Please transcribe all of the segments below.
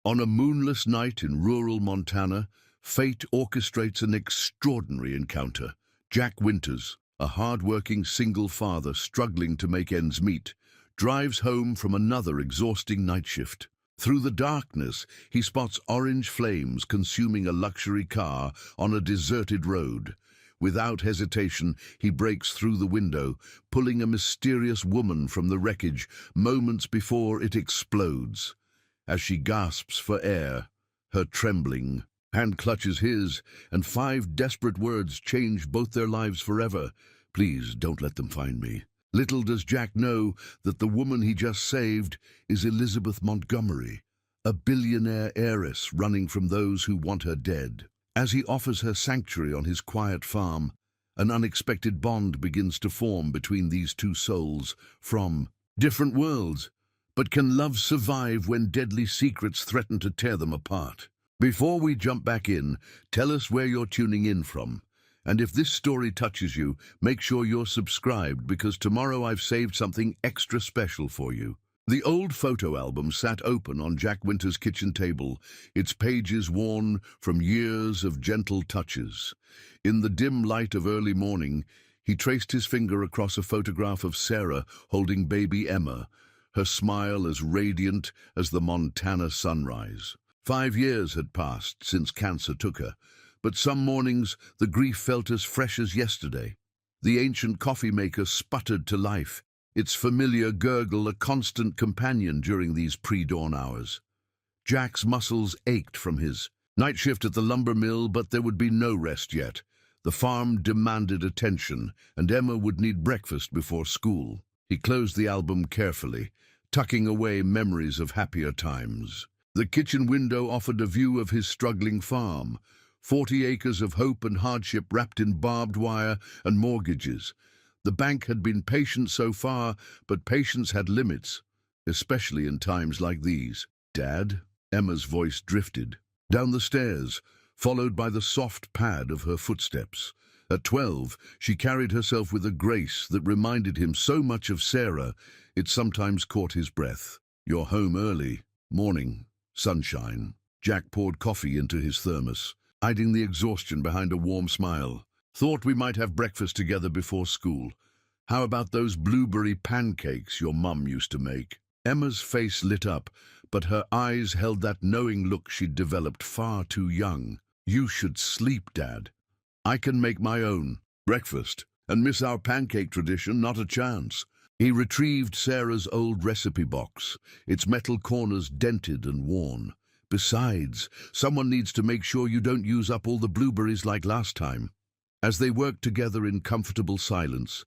On a moonless night in rural Montana, fate orchestrates an extraordinary encounter. Jack Winters, a hard-working single father struggling to make ends meet, drives home from another exhausting night shift. Through the darkness, he spots orange flames consuming a luxury car on a deserted road. Without hesitation, he breaks through the window, pulling a mysterious woman from the wreckage moments before it explodes. As she gasps for air, her trembling hand clutches his, and 5 desperate words change both their lives forever. "Please don't let them find me." Little does Jack know that the woman he just saved is Elizabeth Montgomery, a billionaire heiress running from those who want her dead. As he offers her sanctuary on his quiet farm, an unexpected bond begins to form between these two souls from different worlds. But can love survive when deadly secrets threaten to tear them apart? Before we jump back in, tell us where you're tuning in from. And if this story touches you, make sure you're subscribed, because tomorrow I've saved something extra special for you. The old photo album sat open on Jack Winters' kitchen table, its pages worn from years of gentle touches. In the dim light of early morning, he traced his finger across a photograph of Sarah holding baby Emma, her smile as radiant as the Montana sunrise. 5 years had passed since cancer took her, but some mornings the grief felt as fresh as yesterday. The ancient coffee maker sputtered to life, its familiar gurgle a constant companion during these pre-dawn hours. Jack's muscles ached from his night shift at the lumber mill, but there would be no rest yet. The farm demanded attention, and Emma would need breakfast before school. He closed the album carefully, tucking away memories of happier times. The kitchen window offered a view of his struggling farm, 40 acres of hope and hardship wrapped in barbed wire and mortgages. The bank had been patient so far, but patience had limits, especially in times like these. "Dad?" Emma's voice drifted down the stairs, followed by the soft pad of her footsteps. At 12, she carried herself with a grace that reminded him so much of Sarah, it sometimes caught his breath. "You're home early. Morning. Sunshine." Jack poured coffee into his thermos, hiding the exhaustion behind a warm smile. "Thought we might have breakfast together before school. How about those blueberry pancakes your mum used to make?" Emma's face lit up, but her eyes held that knowing look she'd developed far too young. "You should sleep, Dad. I can make my own breakfast, and miss our pancake tradition, not a chance." He retrieved Sarah's old recipe box, its metal corners dented and worn. "Besides, someone needs to make sure you don't use up all the blueberries like last time." As they worked together in comfortable silence,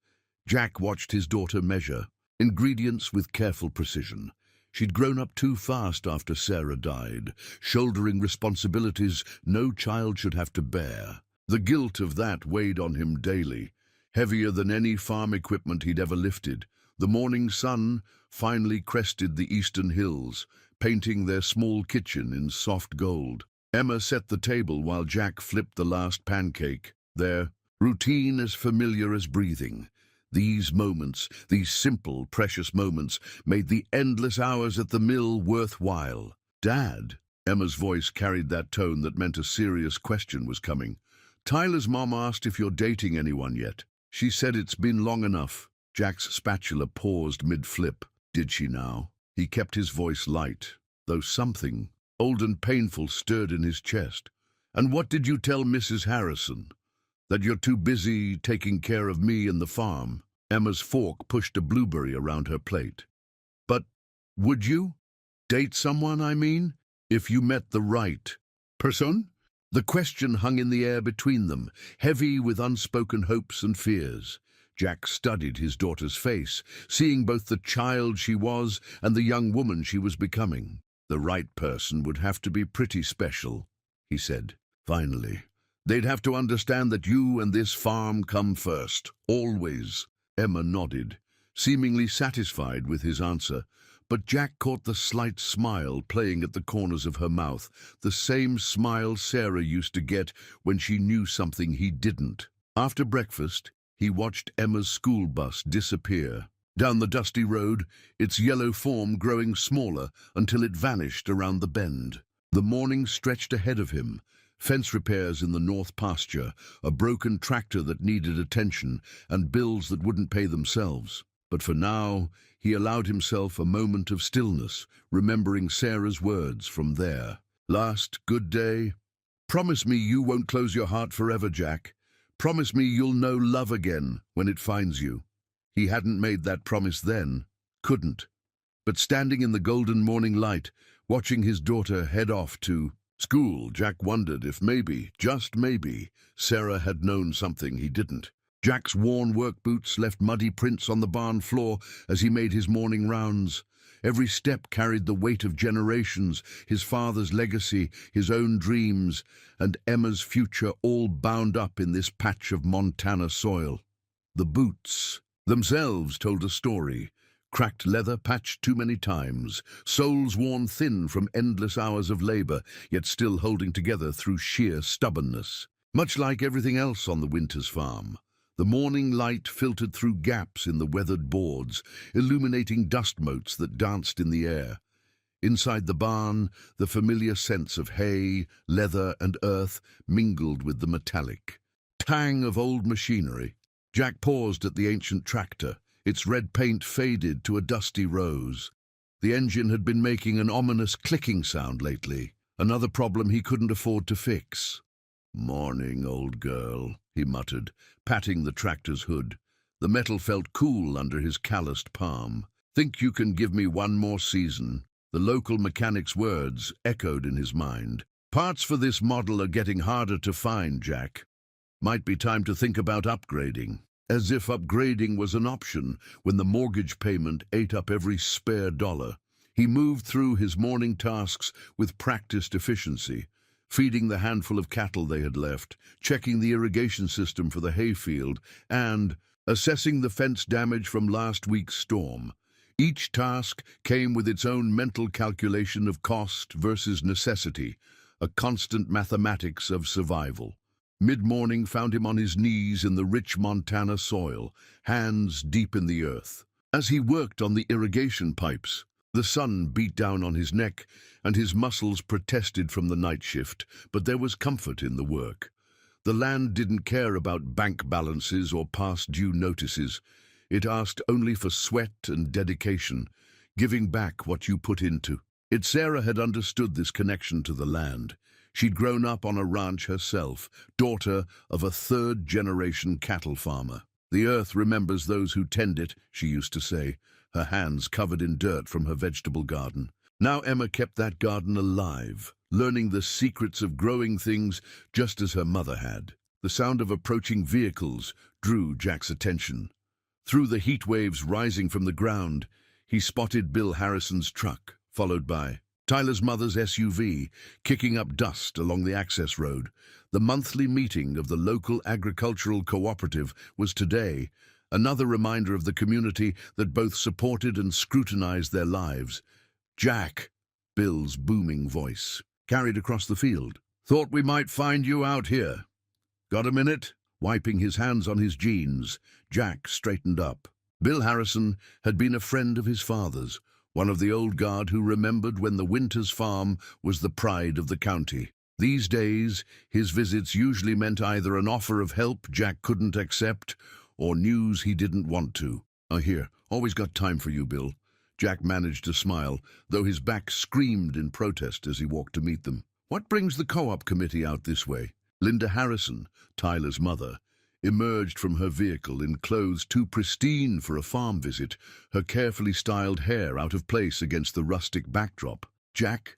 Jack watched his daughter measure ingredients with careful precision. She'd grown up too fast after Sarah died, shouldering responsibilities no child should have to bear. The guilt of that weighed on him daily, heavier than any farm equipment he'd ever lifted. The morning sun finally crested the eastern hills, painting their small kitchen in soft gold. Emma set the table while Jack flipped the last pancake, their routine as familiar as breathing. These moments, these simple, precious moments, made the endless hours at the mill worthwhile. "Dad?" Emma's voice carried that tone that meant a serious question was coming. "Tyler's mom asked if you're dating anyone yet. She said it's been long enough." Jack's spatula paused mid-flip. "Did she now?" He kept his voice light, though something old and painful stirred in his chest. "And what did you tell Mrs. Harrison? That you're too busy taking care of me and the farm?" Emma's fork pushed a blueberry around her plate. "But would you? Date someone, I mean? If you met the right person?" The question hung in the air between them, heavy with unspoken hopes and fears. Jack studied his daughter's face, seeing both the child she was and the young woman she was becoming. "The right person would have to be pretty special," he said. "Finally, they'd have to understand that you and this farm come first, always." Emma nodded, seemingly satisfied with his answer, but Jack caught the slight smile playing at the corners of her mouth, the same smile Sarah used to get when she knew something he didn't. After breakfast, he watched Emma's school bus disappear, Down the dusty road, its yellow form growing smaller until it vanished around the bend. The morning stretched ahead of him. Fence repairs in the north pasture, a broken tractor that needed attention, and bills that wouldn't pay themselves. But for now, he allowed himself a moment of stillness, remembering Sarah's words from there. Last good day. Promise me you won't close your heart forever, Jack. Promise me you'll know love again when it finds you. He hadn't made that promise then, couldn't. But standing in the golden morning light, watching his daughter head off to school, Jack wondered if maybe, just maybe, Sarah had known something he didn't. Jack's worn work boots left muddy prints on the barn floor as he made his morning rounds. Every step carried the weight of generations, his father's legacy, his own dreams, and Emma's future all bound up in this patch of Montana soil. The boots themselves told a story. Cracked leather patched too many times, soles worn thin from endless hours of labor, yet still holding together through sheer stubbornness. Much like everything else on the Winters farm, the morning light filtered through gaps in the weathered boards, illuminating dust motes that danced in the air. Inside the barn, the familiar scents of hay, leather, and earth mingled with the metallic tang of old machinery. Jack paused at the ancient tractor. Its red paint faded to a dusty rose. The engine had been making an ominous clicking sound lately, another problem he couldn't afford to fix. "Morning, old girl," he muttered, patting the tractor's hood. The metal felt cool under his calloused palm. "Think you can give me one more season?" The local mechanic's words echoed in his mind. "Parts for this model are getting harder to find, Jack. Might be time to think about upgrading." As if upgrading was an option when the mortgage payment ate up every spare dollar. He moved through his morning tasks with practiced efficiency, feeding the handful of cattle they had left, checking the irrigation system for the hayfield, and assessing the fence damage from last week's storm. Each task came with its own mental calculation of cost versus necessity, a constant mathematics of survival. Mid-morning found him on his knees in the rich Montana soil, hands deep in the earth. As he worked on the irrigation pipes, the sun beat down on his neck and his muscles protested from the night shift, but there was comfort in the work. The land didn't care about bank balances or past due notices. It asked only for sweat and dedication, giving back what you put into it. Sarah had understood this connection to the land. She'd grown up on a ranch herself, daughter of a third-generation cattle farmer. "The earth remembers those who tend it," she used to say, her hands covered in dirt from her vegetable garden. Now Emma kept that garden alive, learning the secrets of growing things just as her mother had. The sound of approaching vehicles drew Jack's attention. Through the heat waves rising from the ground, he spotted Bill Harrison's truck, followed by Tyler's mother's SUV, kicking up dust along the access road. The monthly meeting of the local agricultural cooperative was today, another reminder of the community that both supported and scrutinized their lives. "Jack," Bill's booming voice carried across the field. "Thought we might find you out here. Got a minute?" Wiping his hands on his jeans, Jack straightened up. Bill Harrison had been a friend of his father's, one of the old guard who remembered when the Winters farm was the pride of the county. These days, his visits usually meant either an offer of help Jack couldn't accept or news he didn't want to. Here, always got time for you, Bill." Jack managed to smile, though his back screamed in protest as he walked to meet them. "What brings the co-op committee out this way?" Linda Harrison, Tyler's mother, emerged from her vehicle in clothes too pristine for a farm visit, her carefully styled hair out of place against the rustic backdrop. "Jack,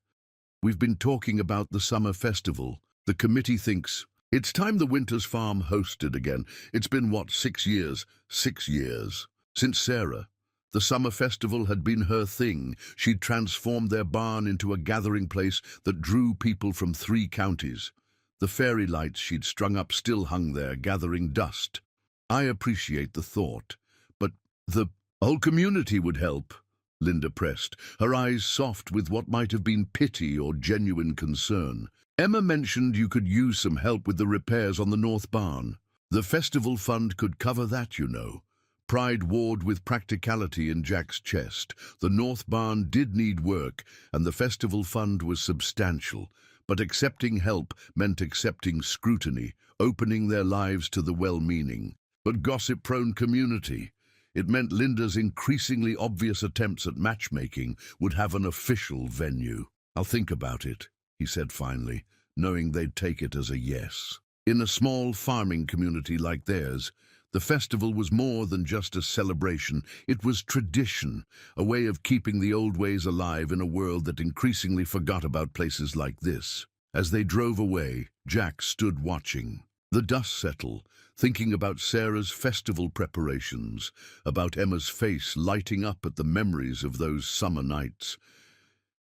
we've been talking about the summer festival. The committee thinks it's time the Winters farm hosted again. It's been, 6 years? 6 years. Since Sarah. The summer festival had been her thing. She'd transformed their barn into a gathering place that drew people from 3 counties. The fairy lights she'd strung up still hung there, gathering dust. "I appreciate the thought, but the whole community would help," Linda pressed, her eyes soft with what might have been pity or genuine concern. "Emma mentioned you could use some help with the repairs on the north barn. The festival fund could cover that, you know. Pride warred with practicality in Jack's chest. The North Barn did need work, and the festival fund was substantial. But accepting help meant accepting scrutiny, opening their lives to the well-meaning, but gossip-prone community. It meant Linda's increasingly obvious attempts at matchmaking would have an official venue. "I'll think about it," he said finally, knowing they'd take it as a yes. In a small farming community like theirs, the festival was more than just a celebration. It was tradition, a way of keeping the old ways alive in a world that increasingly forgot about places like this. As they drove away, Jack stood watching the dust settle, thinking about Sarah's festival preparations, about Emma's face lighting up at the memories of those summer nights.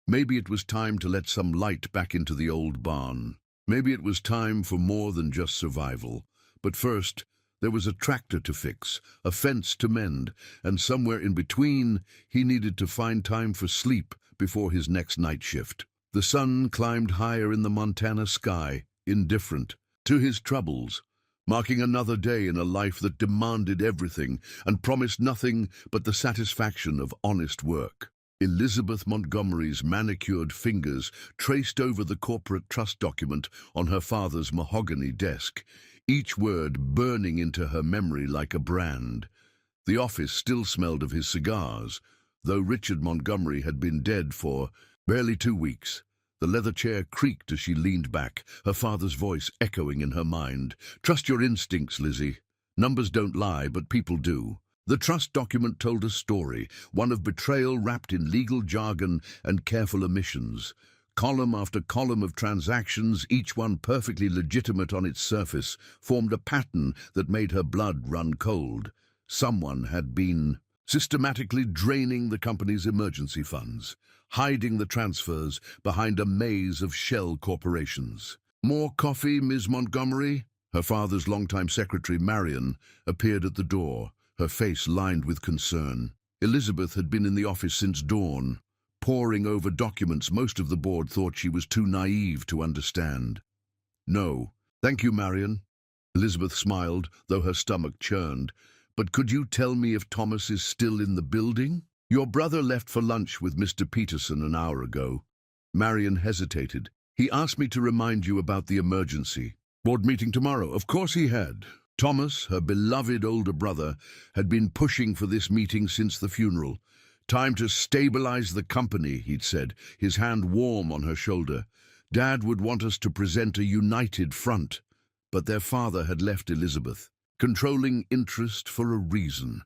Maybe it was time to let some light back into the old barn. Maybe it was time for more than just survival. But first, there was a tractor to fix, a fence to mend, and somewhere in between, he needed to find time for sleep before his next night shift. The sun climbed higher in the Montana sky, indifferent to his troubles, marking another day in a life that demanded everything and promised nothing but the satisfaction of honest work. Elizabeth Montgomery's manicured fingers traced over the corporate trust document on her father's mahogany desk, each word burning into her memory like a brand. The office still smelled of his cigars, though Richard Montgomery had been dead for barely 2 weeks. The leather chair creaked as she leaned back, her father's voice echoing in her mind. "Trust your instincts, Lizzie. Numbers don't lie, but people do." The trust document told a story, one of betrayal wrapped in legal jargon and careful omissions. Column after column of transactions, each one perfectly legitimate on its surface, formed a pattern that made her blood run cold. Someone had been systematically draining the company's emergency funds, hiding the transfers behind a maze of shell corporations. "More coffee, Ms. Montgomery?" Her father's longtime secretary, Marion, appeared at the door, her face lined with concern. Elizabeth had been in the office since dawn, poring over documents most of the board thought she was too naive to understand. "No, thank you, Marion." Elizabeth smiled, though her stomach churned. "But could you tell me if Thomas is still in the building? Your brother left for lunch with Mr. Peterson an hour ago." Marion hesitated. "He asked me to remind you about the emergency. Board meeting tomorrow." Of course he had. Thomas, her beloved older brother, had been pushing for this meeting since the funeral. "Time to stabilize the company," he'd said, his hand warm on her shoulder. "Dad would want us to present a united front." But their father had left Elizabeth. "Controlling interest for a reason.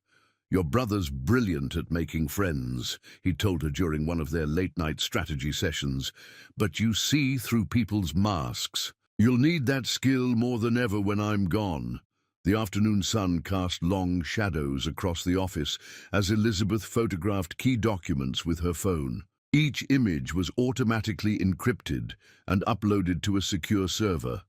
Your brother's brilliant at making friends," he told her during one of their late-night strategy sessions. "But you see through people's masks. You'll need that skill more than ever when I'm gone." The afternoon sun cast long shadows across the office as Elizabeth photographed key documents with her phone. Each image was automatically encrypted and uploaded to a secure server.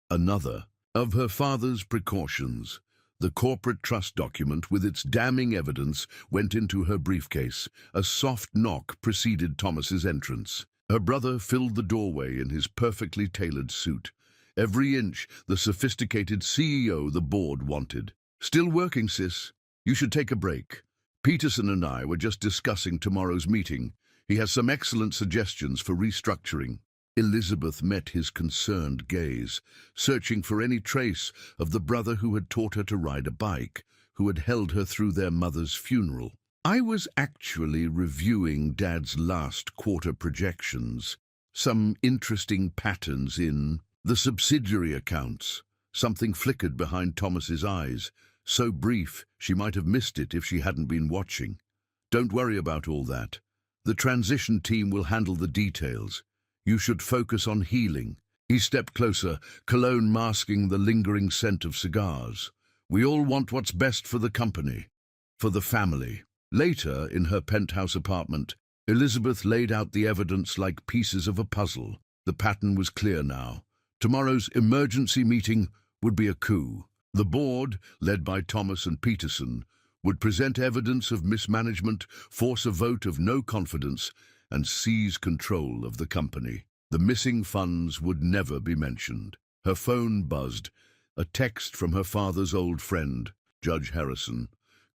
Another of her father's precautions. The corporate trust document with its damning evidence went into her briefcase. A soft knock preceded Thomas's entrance. Her brother filled the doorway in his perfectly tailored suit. Every inch the sophisticated CEO the board wanted. "Still working, sis? You should take a break. Peterson and I were just discussing tomorrow's meeting. He has some excellent suggestions for restructuring." Elizabeth met his concerned gaze, searching for any trace of the brother who had taught her to ride a bike, who had held her through their mother's funeral. "I was actually reviewing Dad's last quarter projections. Some interesting patterns in the subsidiary accounts." Something flickered behind Thomas's eyes, so brief she might have missed it if she hadn't been watching. "Don't worry about all that. The transition team will handle the details. You should focus on healing." He stepped closer, cologne masking the lingering scent of cigars. "We all want what's best for the company, for the family." Later, in her penthouse apartment, Elizabeth laid out the evidence like pieces of a puzzle. The pattern was clear now. Tomorrow's emergency meeting would be a coup. The board, led by Thomas and Peterson, would present evidence of mismanagement, force a vote of no confidence, and seize control of the company. The missing funds would never be mentioned. Her phone buzzed, a text from her father's old friend, Judge Harrison.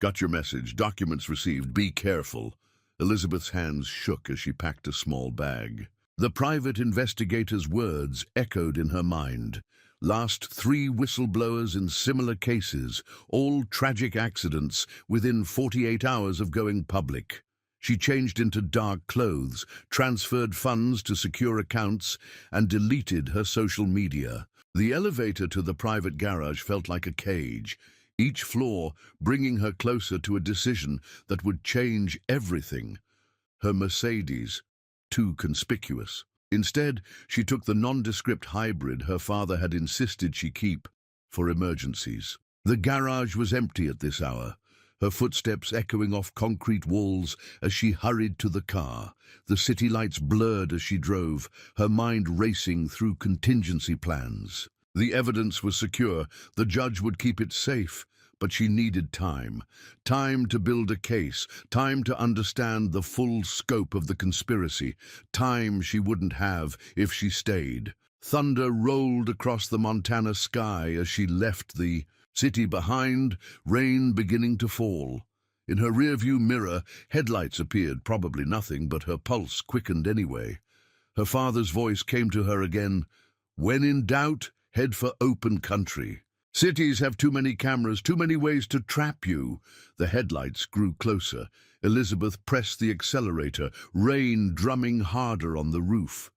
Got your message. Documents received. Be careful. Elizabeth's hands shook as she packed a small bag. The private investigator's words echoed in her mind. Last 3 whistleblowers in similar cases, all tragic accidents within 48 hours of going public. She changed into dark clothes, transferred funds to secure accounts, and deleted her social media. The elevator to the private garage felt like a cage, each floor bringing her closer to a decision that would change everything. Her Mercedes, too conspicuous. Instead, she took the nondescript hybrid her father had insisted she keep for emergencies. The garage was empty at this hour, her footsteps echoing off concrete walls as she hurried to the car. The city lights blurred as she drove, her mind racing through contingency plans. The evidence was secure, the judge would keep it safe, but she needed time. Time to build a case, time to understand the full scope of the conspiracy, time she wouldn't have if she stayed. Thunder rolled across the Montana sky as she left the city behind, rain beginning to fall. In her rearview mirror, headlights appeared, probably nothing, but her pulse quickened anyway. Her father's voice came to her again. When in doubt, head for open country. Cities have too many cameras, too many ways to trap you. The headlights grew closer. Elizabeth pressed the accelerator, rain drumming harder on the roof.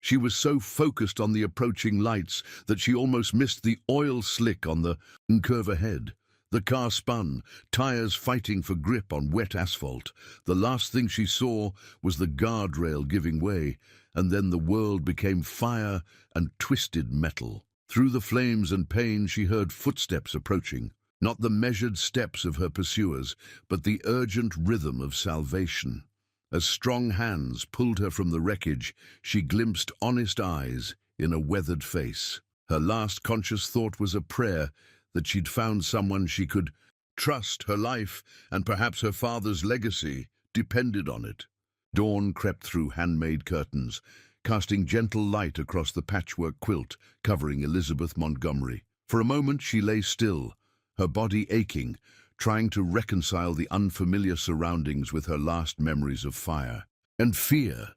She was so focused on the approaching lights that she almost missed the oil slick on the curve ahead. The car spun, tires fighting for grip on wet asphalt. The last thing she saw was the guardrail giving way, and then the world became fire and twisted metal. Through the flames and pain she heard footsteps approaching, not the measured steps of her pursuers, but the urgent rhythm of salvation. As strong hands pulled her from the wreckage, she glimpsed honest eyes in a weathered face. Her last conscious thought was a prayer that she'd found someone she could trust. Her life, and perhaps her father's legacy, depended on it. Dawn crept through handmade curtains, casting gentle light across the patchwork quilt covering Elizabeth Montgomery. For a moment she lay still, her body aching, trying to reconcile the unfamiliar surroundings with her last memories of fire and fear.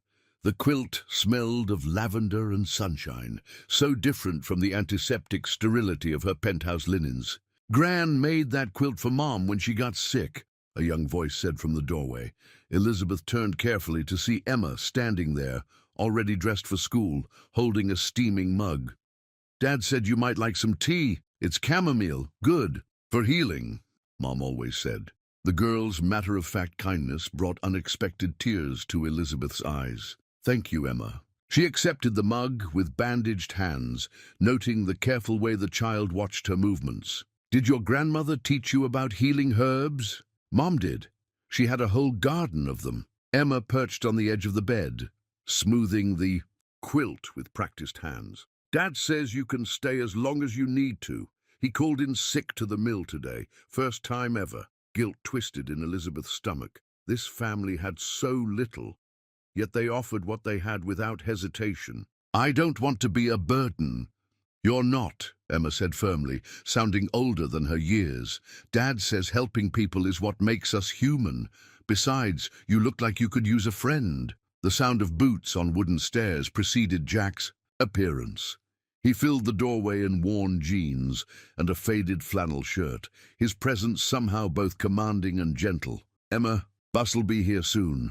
The quilt smelled of lavender and sunshine, so different from the antiseptic sterility of her penthouse linens. "Gran made that quilt for Mom when she got sick," a young voice said from the doorway. Elizabeth turned carefully to see Emma standing there, already dressed for school, holding a steaming mug. "Dad said you might like some tea. It's chamomile, good for healing," Mom always said. The girl's matter-of-fact kindness brought unexpected tears to Elizabeth's eyes. "Thank you, Emma." She accepted the mug with bandaged hands, noting the careful way the child watched her movements. "Did your grandmother teach you about healing herbs?" "Mom did. She had a whole garden of them." Emma perched on the edge of the bed, smoothing the quilt with practiced hands. "Dad says you can stay as long as you need to. He called in sick to the mill today. First time ever." Guilt twisted in Elizabeth's stomach. This family had so little, yet they offered what they had without hesitation. "I don't want to be a burden." "You're not," Emma said firmly, sounding older than her years. "Dad says helping people is what makes us human. Besides, you look like you could use a friend." The sound of boots on wooden stairs preceded Jack's appearance. He filled the doorway in worn jeans and a faded flannel shirt, his presence somehow both commanding and gentle. "Emma, bus'll be here soon.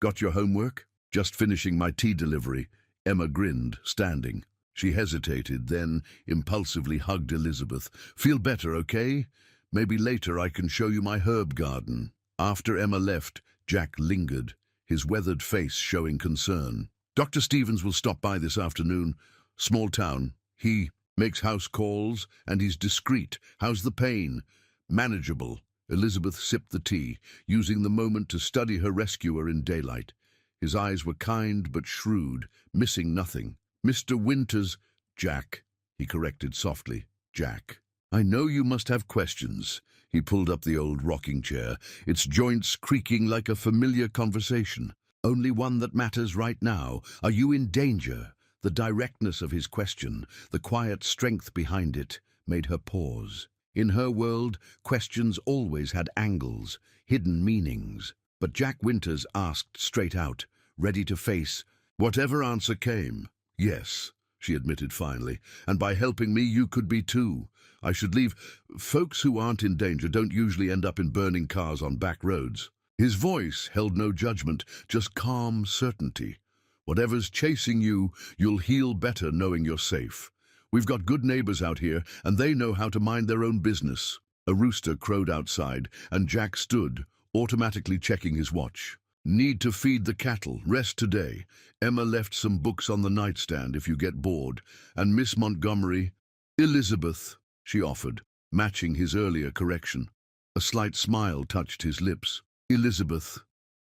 Got your homework?" "Just finishing my tea delivery." Emma grinned, standing. She hesitated, then impulsively hugged Elizabeth. "Feel better, okay? Maybe later I can show you my herb garden." After Emma left, Jack lingered, his weathered face showing concern. "Dr. Stevens will stop by this afternoon. Small town. He makes house calls, and he's discreet. How's the pain?" "Manageable." Elizabeth sipped the tea, using the moment to study her rescuer in daylight. His eyes were kind but shrewd, missing nothing. "Mr. Winters—" "Jack," he corrected softly. "Jack. I know you must have questions." He pulled up the old rocking chair, its joints creaking like a familiar conversation. "Only one that matters right now. Are you in danger?" The directness of his question, the quiet strength behind it, made her pause. In her world, questions always had angles, hidden meanings. But Jack Winters asked straight out, ready to face whatever answer came. Yes, she admitted finally, and by helping me you could be too. I should leave. Folks who aren't in danger don't usually end up in burning cars on back roads. His voice held no judgment, just calm certainty. Whatever's chasing you, you'll heal better knowing you're safe. We've got good neighbors out here, and they know how to mind their own business. A rooster crowed outside, and Jack stood, automatically checking his watch. Need to feed the cattle. Rest today. Emma left some books on the nightstand if you get bored. And Miss Montgomery, Elizabeth, she offered, matching his earlier correction. A slight smile touched his lips. Elizabeth,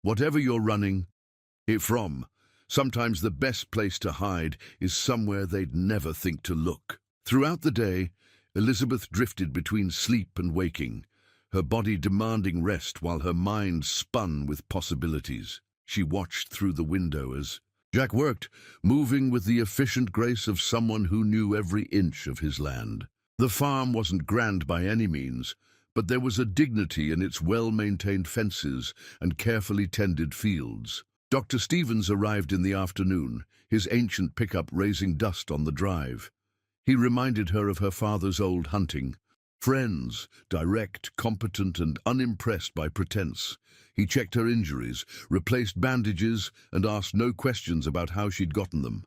whatever you're running from, sometimes the best place to hide is somewhere they'd never think to look. Throughout the day, Elizabeth drifted between sleep and waking, her body demanding rest while her mind spun with possibilities. She watched through the window as Jack worked, moving with the efficient grace of someone who knew every inch of his land. The farm wasn't grand by any means, but there was a dignity in its well-maintained fences and carefully tended fields. Dr. Stevens arrived in the afternoon, his ancient pickup raising dust on the drive. He reminded her of her father's old hunting. Friends, direct, competent, and unimpressed by pretense. He checked her injuries, replaced bandages, and asked no questions about how she'd gotten them.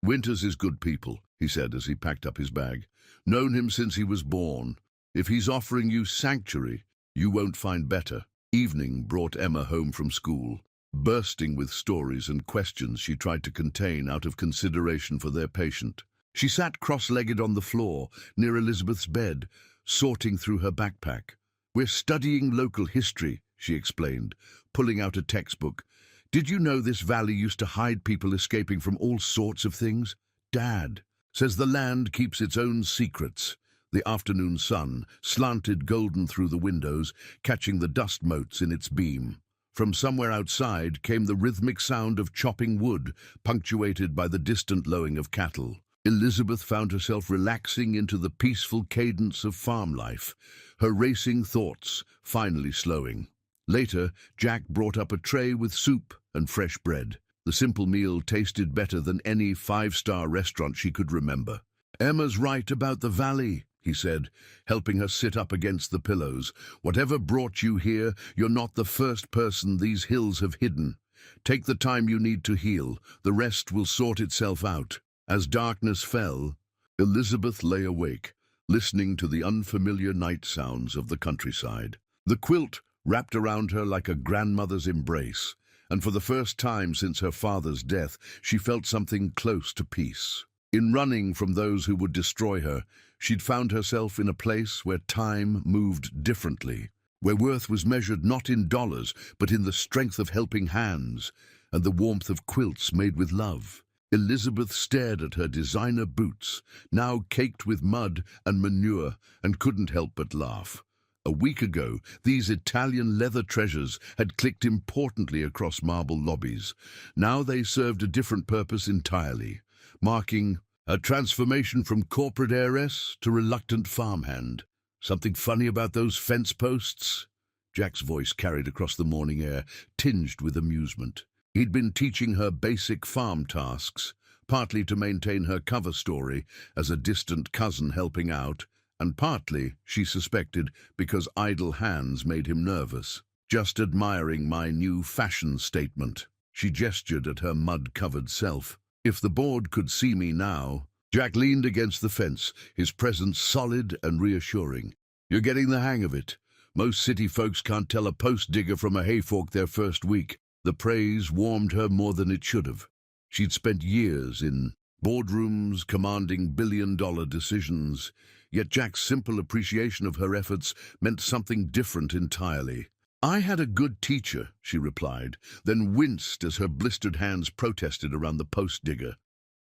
Winters is good people, he said as he packed up his bag. Known him since he was born. If he's offering you sanctuary, you won't find better. Evening brought Emma home from school, bursting with stories and questions she tried to contain out of consideration for their patient. She sat cross-legged on the floor near Elizabeth's bed, sorting through her backpack. We're studying local history, she explained, pulling out a textbook. Did you know this valley used to hide people escaping from all sorts of things? Dad says the land keeps its own secrets. The afternoon sun slanted golden through the windows, catching the dust motes in its beam. From somewhere outside came the rhythmic sound of chopping wood, punctuated by the distant lowing of cattle. Elizabeth found herself relaxing into the peaceful cadence of farm life, her racing thoughts finally slowing. Later, Jack brought up a tray with soup and fresh bread. The simple meal tasted better than any five-star restaurant she could remember. Emma's right about the valley, he said, helping her sit up against the pillows. Whatever brought you here, you're not the first person these hills have hidden. Take the time you need to heal. The rest will sort itself out. As darkness fell, Elizabeth lay awake, listening to the unfamiliar night sounds of the countryside. The quilt wrapped around her like a grandmother's embrace, and for the first time since her father's death, she felt something close to peace. In running from those who would destroy her, she'd found herself in a place where time moved differently, where worth was measured not in dollars, but in the strength of helping hands and the warmth of quilts made with love. Elizabeth stared at her designer boots, now caked with mud and manure, and couldn't help but laugh. A week ago, these Italian leather treasures had clicked importantly across marble lobbies. Now they served a different purpose entirely, marking a transformation from corporate heiress to reluctant farmhand. Something funny about those fence posts? Jack's voice carried across the morning air, tinged with amusement. He'd been teaching her basic farm tasks, partly to maintain her cover story as a distant cousin helping out, and partly, she suspected, because idle hands made him nervous. Just admiring my new fashion statement. She gestured at her mud-covered self. If the board could see me now. Jack leaned against the fence, his presence solid and reassuring. You're getting the hang of it. Most city folks can't tell a post digger from a hayfork their first week. The praise warmed her more than it should have. She'd spent years in boardrooms commanding billion-dollar decisions, yet Jack's simple appreciation of her efforts meant something different entirely. I had a good teacher, she replied, then winced as her blistered hands protested around the post digger.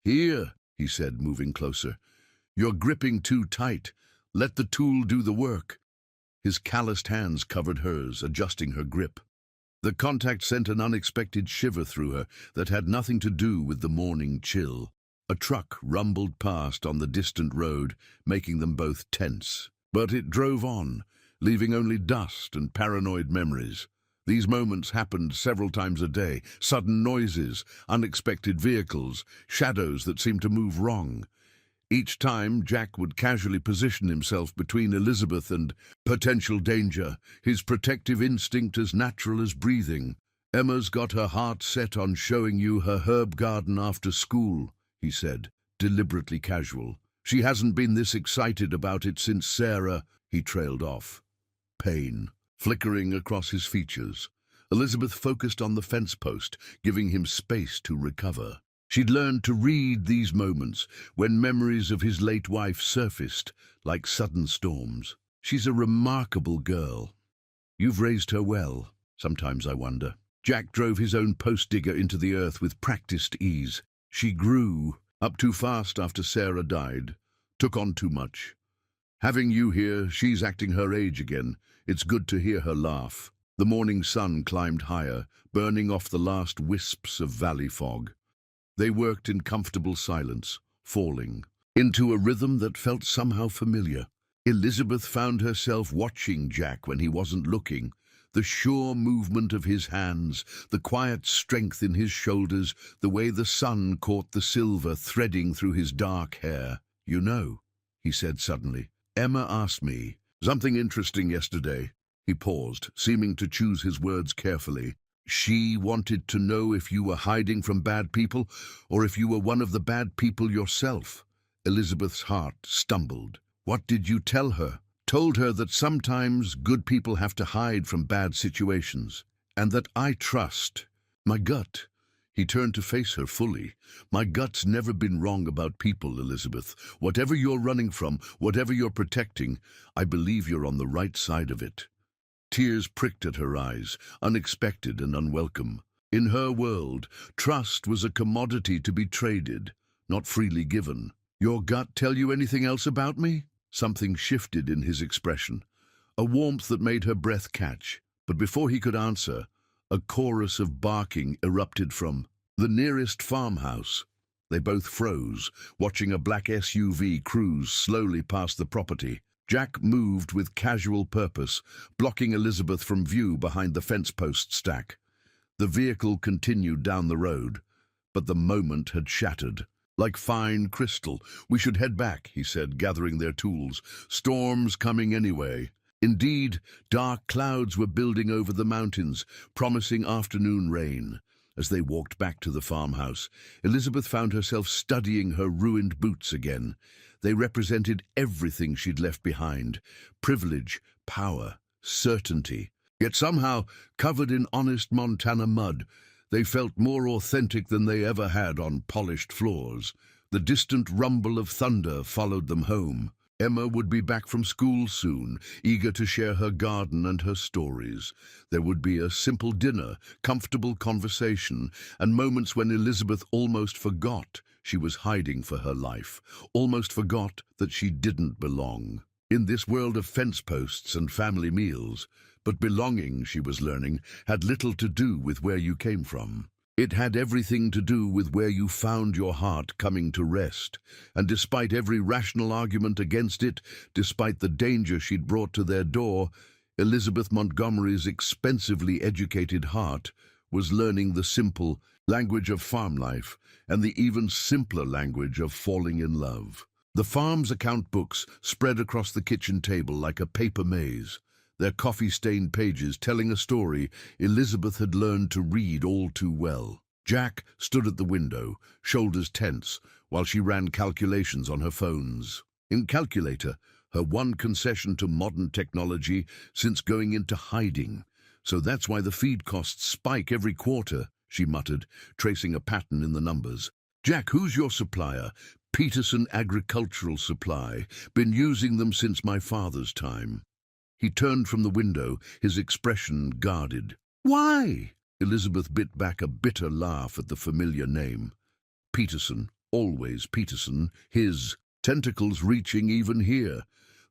Here, he said, moving closer. You're gripping too tight. Let the tool do the work. His calloused hands covered hers, adjusting her grip. The contact sent an unexpected shiver through her that had nothing to do with the morning chill. A truck rumbled past on the distant road, making them both tense. But it drove on, leaving only dust and paranoid memories. These moments happened several times a day, sudden noises, unexpected vehicles, shadows that seemed to move wrong. Each time, Jack would casually position himself between Elizabeth and potential danger, his protective instinct as natural as breathing. "Emma's got her heart set on showing you her herb garden after school," he said, deliberately casual. "She hasn't been this excited about it since Sarah—" He trailed off, pain flickering across his features. Elizabeth focused on the fence post, giving him space to recover. She'd learned to read these moments when memories of his late wife surfaced like sudden storms. "She's a remarkable girl. You've raised her well. Sometimes I wonder." Jack drove his own post digger into the earth with practiced ease. "She grew up too fast after Sarah died, took on too much. Having you here, she's acting her age again. It's good to hear her laugh." The morning sun climbed higher, burning off the last wisps of valley fog. They worked in comfortable silence, falling into a rhythm that felt somehow familiar. Elizabeth found herself watching Jack when he wasn't looking. The sure movement of his hands, the quiet strength in his shoulders, the way the sun caught the silver threading through his dark hair. "You know," he said suddenly, "Emma asked me something interesting yesterday." He paused, seeming to choose his words carefully. "She wanted to know if you were hiding from bad people, or if you were one of the bad people yourself." Elizabeth's heart stumbled. "What did you tell her?" "Told her that sometimes good people have to hide from bad situations, and that I trust my gut." He turned to face her fully. "My gut's never been wrong about people, Elizabeth. Whatever you're running from, whatever you're protecting, I believe you're on the right side of it." Tears pricked at her eyes, unexpected and unwelcome. In her world, trust was a commodity to be traded, not freely given. "Your gut tell you anything else about me?" Something shifted in his expression, a warmth that made her breath catch. But before he could answer, a chorus of barking erupted from the nearest farmhouse. They both froze, watching a black SUV cruise slowly past the property. Jack moved with casual purpose, blocking Elizabeth from view behind the fence post stack. The vehicle continued down the road, but the moment had shattered. "Like fine crystal. We should head back," he said, gathering their tools. "Storm's coming anyway." Indeed, dark clouds were building over the mountains, promising afternoon rain. As they walked back to the farmhouse, Elizabeth found herself studying her ruined boots again. They represented everything she'd left behind: privilege, power, certainty. Yet somehow, covered in honest Montana mud, they felt more authentic than they ever had on polished floors. The distant rumble of thunder followed them home. Emma would be back from school soon, eager to share her garden and her stories. There would be a simple dinner, comfortable conversation, and moments when Elizabeth almost forgot she was hiding for her life, almost forgot that she didn't belong in this world of fence posts and family meals. But belonging, she was learning, had little to do with where you came from. It had everything to do with where you found your heart coming to rest. And despite every rational argument against it, despite the danger she'd brought to their door, Elizabeth Montgomery's expensively educated heart was learning the simple language of farm life and the even simpler language of falling in love. The farm's account books spread across the kitchen table like a paper maze, their coffee-stained pages telling a story Elizabeth had learned to read all too well. Jack stood at the window, shoulders tense, while she ran calculations on her phones. In Calculator, her one concession to modern technology since going into hiding. "So that's why the feed costs spike every quarter," she muttered, tracing a pattern in the numbers. "Jack, who's your supplier?" "Peterson Agricultural Supply. Been using them since my father's time." He turned from the window, his expression guarded. "Why?" Elizabeth bit back a bitter laugh at the familiar name. Peterson, always Peterson, his tentacles reaching even here.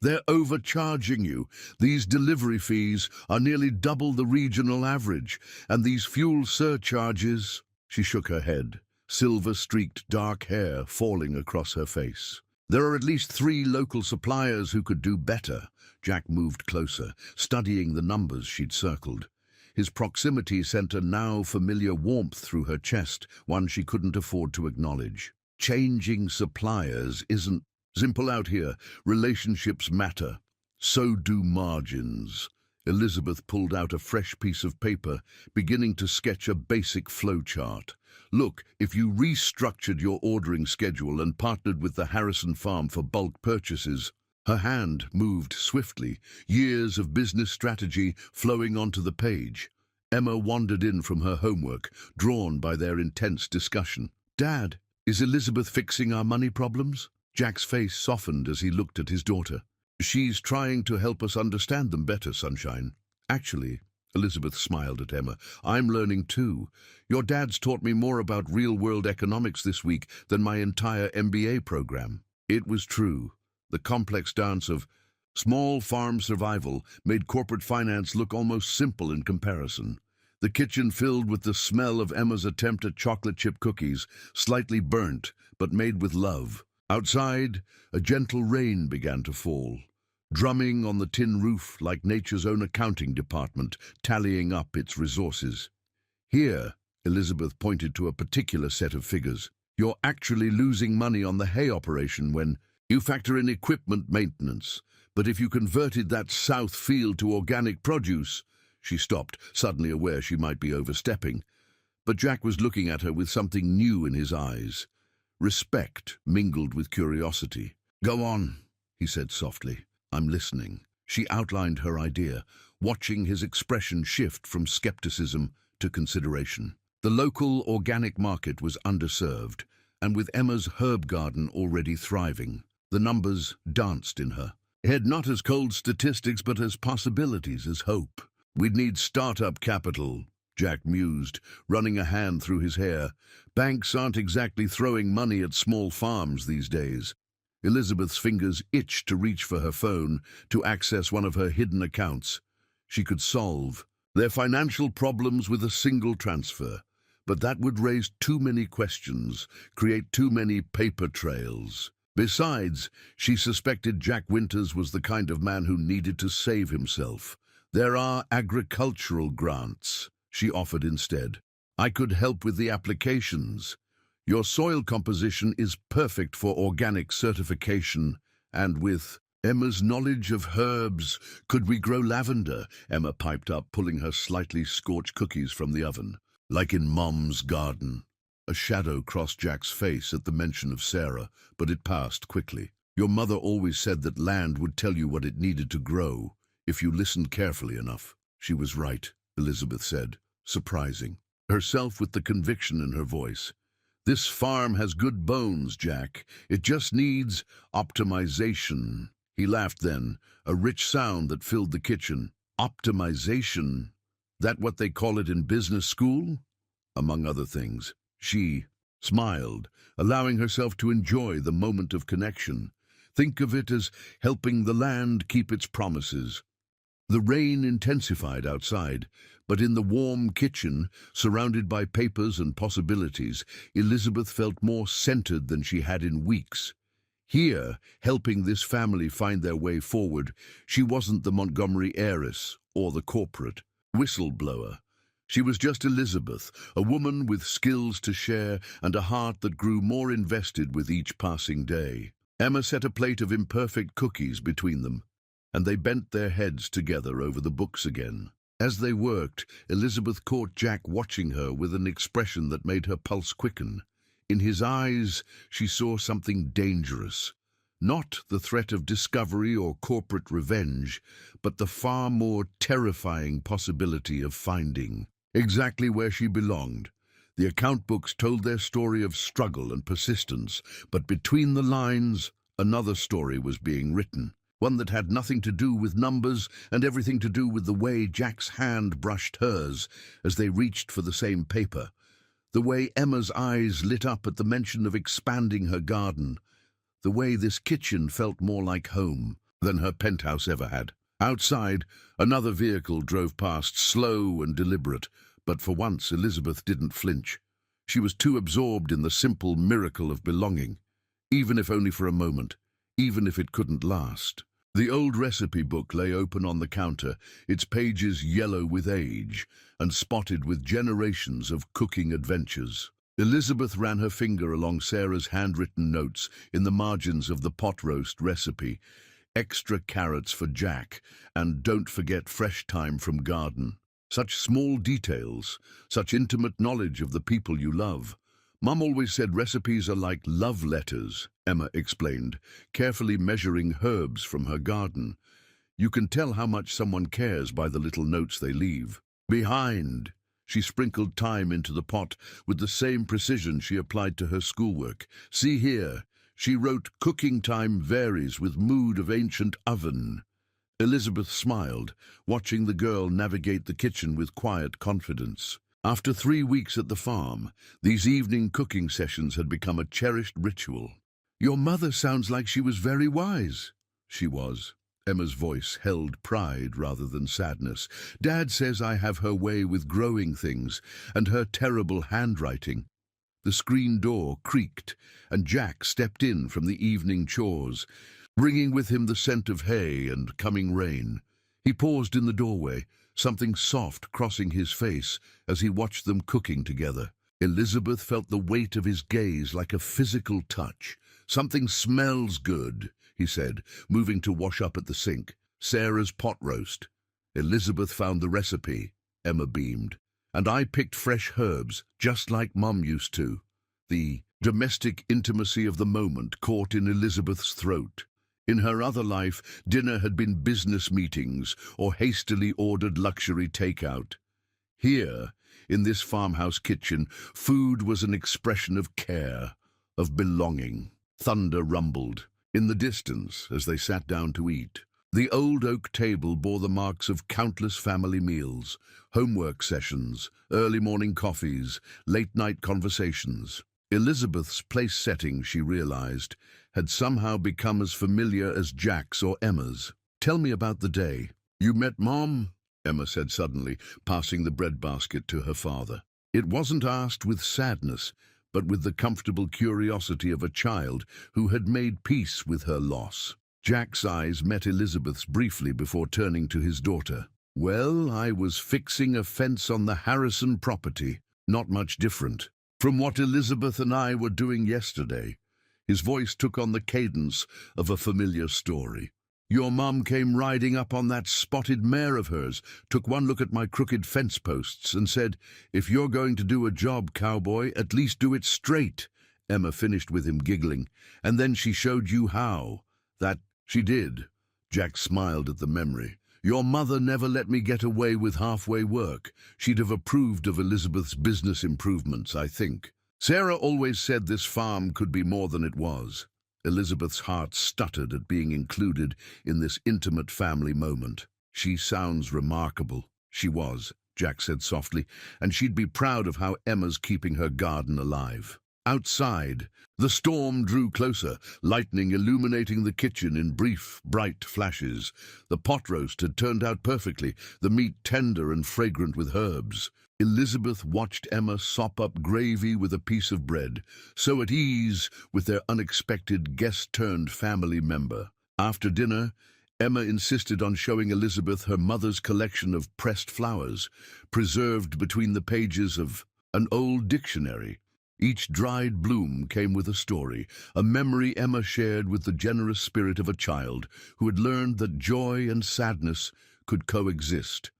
"They're overcharging you. These delivery fees are nearly double the regional average, and these fuel surcharges—" She shook her head, silver-streaked dark hair falling across her face. There are at least 3 local suppliers who could do better. Jack moved closer, studying the numbers she'd circled. His proximity sent a now familiar warmth through her chest, one she couldn't afford to acknowledge. Changing suppliers isn't simple out here. Relationships matter. So do margins. Elizabeth pulled out a fresh piece of paper, beginning to sketch a basic flow chart. Look, if you restructured your ordering schedule and partnered with the Harrison farm for bulk purchases. Her hand moved swiftly, years of business strategy flowing onto the page. Emma wandered in from her homework, drawn by their intense discussion. "Dad, is Elizabeth fixing our money problems?" Jack's face softened as he looked at his daughter. "She's trying to help us understand them better, Sunshine." "Actually," Elizabeth smiled at Emma, "I'm learning too. Your dad's taught me more about real-world economics this week than my entire MBA program." It was true. The complex dance of small farm survival made corporate finance look almost simple in comparison. The kitchen filled with the smell of Emma's attempt at chocolate chip cookies, slightly burnt, but made with love. Outside, a gentle rain began to fall, drumming on the tin roof like nature's own accounting department, tallying up its resources. "Here," Elizabeth pointed to a particular set of figures, "you're actually losing money on the hay operation when you factor in equipment maintenance. But if you converted that south field to organic produce—" She stopped, suddenly aware she might be overstepping. But Jack was looking at her with something new in his eyes. Respect mingled with curiosity. "Go on," he said softly. "I'm listening." She outlined her idea, watching his expression shift from skepticism to consideration. The local organic market was underserved, and with Emma's herb garden already thriving, the numbers danced in her head, not as cold statistics, but as possibilities, as hope. "We'd need startup capital," Jack mused, running a hand through his hair. "Banks aren't exactly throwing money at small farms these days." Elizabeth's fingers itched to reach for her phone, to access one of her hidden accounts. She could solve their financial problems with a single transfer, but that would raise too many questions, create too many paper trails. Besides, she suspected Jack Winters was the kind of man who needed to save himself. "There are agricultural grants," she offered instead. "I could help with the applications. Your soil composition is perfect for organic certification, and with Emma's knowledge of herbs, could we grow lavender?" Emma piped up, pulling her slightly scorched cookies from the oven. "Like in Mom's garden." A shadow crossed Jack's face at the mention of Sarah, but it passed quickly. "Your mother always said that land would tell you what it needed to grow, if you listened carefully enough." "She was right," Elizabeth said, surprising herself with the conviction in her voice. "This farm has good bones, Jack. It just needs optimization." He laughed then, a rich sound that filled the kitchen. "Optimization? That what they call it in business school?" "Among other things." She smiled, allowing herself to enjoy the moment of connection. "Think of it as helping the land keep its promises." The rain intensified outside, but in the warm kitchen, surrounded by papers and possibilities, Elizabeth felt more centered than she had in weeks. Here, helping this family find their way forward, she wasn't the Montgomery heiress or the corporate whistleblower. She was just Elizabeth, a woman with skills to share and a heart that grew more invested with each passing day. Emma set a plate of imperfect cookies between them, and they bent their heads together over the books again. As they worked, Elizabeth caught Jack watching her with an expression that made her pulse quicken. In his eyes, she saw something dangerous. Not the threat of discovery or corporate revenge, but the far more terrifying possibility of finding exactly where she belonged. The account books told their story of struggle and persistence, but between the lines, another story was being written. One that had nothing to do with numbers and everything to do with the way Jack's hand brushed hers as they reached for the same paper. The way Emma's eyes lit up at the mention of expanding her garden. The way this kitchen felt more like home than her penthouse ever had. Outside, another vehicle drove past, slow and deliberate, but for once Elizabeth didn't flinch. She was too absorbed in the simple miracle of belonging. even if only for a moment, even if it couldn't last. The old recipe book lay open on the counter, its pages yellow with age and spotted with generations of cooking adventures. Elizabeth ran her finger along Sarah's handwritten notes in the margins of the pot roast recipe. Extra carrots for Jack, and don't forget fresh thyme from garden. Such small details, such intimate knowledge of the people you love. Mum always said recipes are like love letters, Emma explained, carefully measuring herbs from her garden. You can tell how much someone cares by the little notes they leave. Behind, she sprinkled thyme into the pot with the same precision she applied to her schoolwork. See here, she wrote, cooking time varies with mood of ancient oven. Elizabeth smiled, watching the girl navigate the kitchen with quiet confidence. After 3 weeks at the farm, these evening cooking sessions had become a cherished ritual. Your mother sounds like she was very wise. She was. Emma's voice held pride rather than sadness. Dad says I have her way with growing things, and her terrible handwriting. The screen door creaked, and Jack stepped in from the evening chores, bringing with him the scent of hay and coming rain. He paused in the doorway, something soft crossing his face as he watched them cooking together. Elizabeth felt the weight of his gaze like a physical touch. Something smells good, he said, moving to wash up at the sink. Sarah's pot roast. Elizabeth found the recipe, Emma beamed. And I picked fresh herbs, just like Mum used to. The domestic intimacy of the moment caught in Elizabeth's throat. In her other life, dinner had been business meetings or hastily ordered luxury takeout. Here, in this farmhouse kitchen, food was an expression of care, of belonging. Thunder rumbled in the distance as they sat down to eat. The old oak table bore the marks of countless family meals, homework sessions, early morning coffees, late-night conversations. Elizabeth's place setting, she realized, had somehow become as familiar as Jack's or Emma's. Tell me about the day. You met Mom? Emma said suddenly, passing the bread basket to her father. It wasn't asked with sadness, but with the comfortable curiosity of a child who had made peace with her loss. Jack's eyes met Elizabeth's briefly before turning to his daughter. Well, I was fixing a fence on the Harrison property. Not much different from what Elizabeth and I were doing yesterday. His voice took on the cadence of a familiar story. Your mum came riding up on that spotted mare of hers, took one look at my crooked fence posts and said, if you're going to do a job, cowboy, at least do it straight. Emma finished with him giggling. And then she showed you how. That she did. Jack smiled at the memory. Your mother never let me get away with halfway work. She'd have approved of Elizabeth's business improvements, I think. Sarah always said this farm could be more than it was. Elizabeth's heart stuttered at being included in this intimate family moment. She sounds remarkable. She was, Jack said softly, and she'd be proud of how Emma's keeping her garden alive. Outside, the storm drew closer, lightning illuminating the kitchen in brief, bright flashes. The pot roast had turned out perfectly, the meat tender and fragrant with herbs. Elizabeth watched Emma sop up gravy with a piece of bread, so at ease with their unexpected guest-turned-family member. After dinner, Emma insisted on showing Elizabeth her mother's collection of pressed flowers, preserved between the pages of an old dictionary. Each dried bloom came with a story, a memory Emma shared with the generous spirit of a child who had learned that joy and sadness could coexist.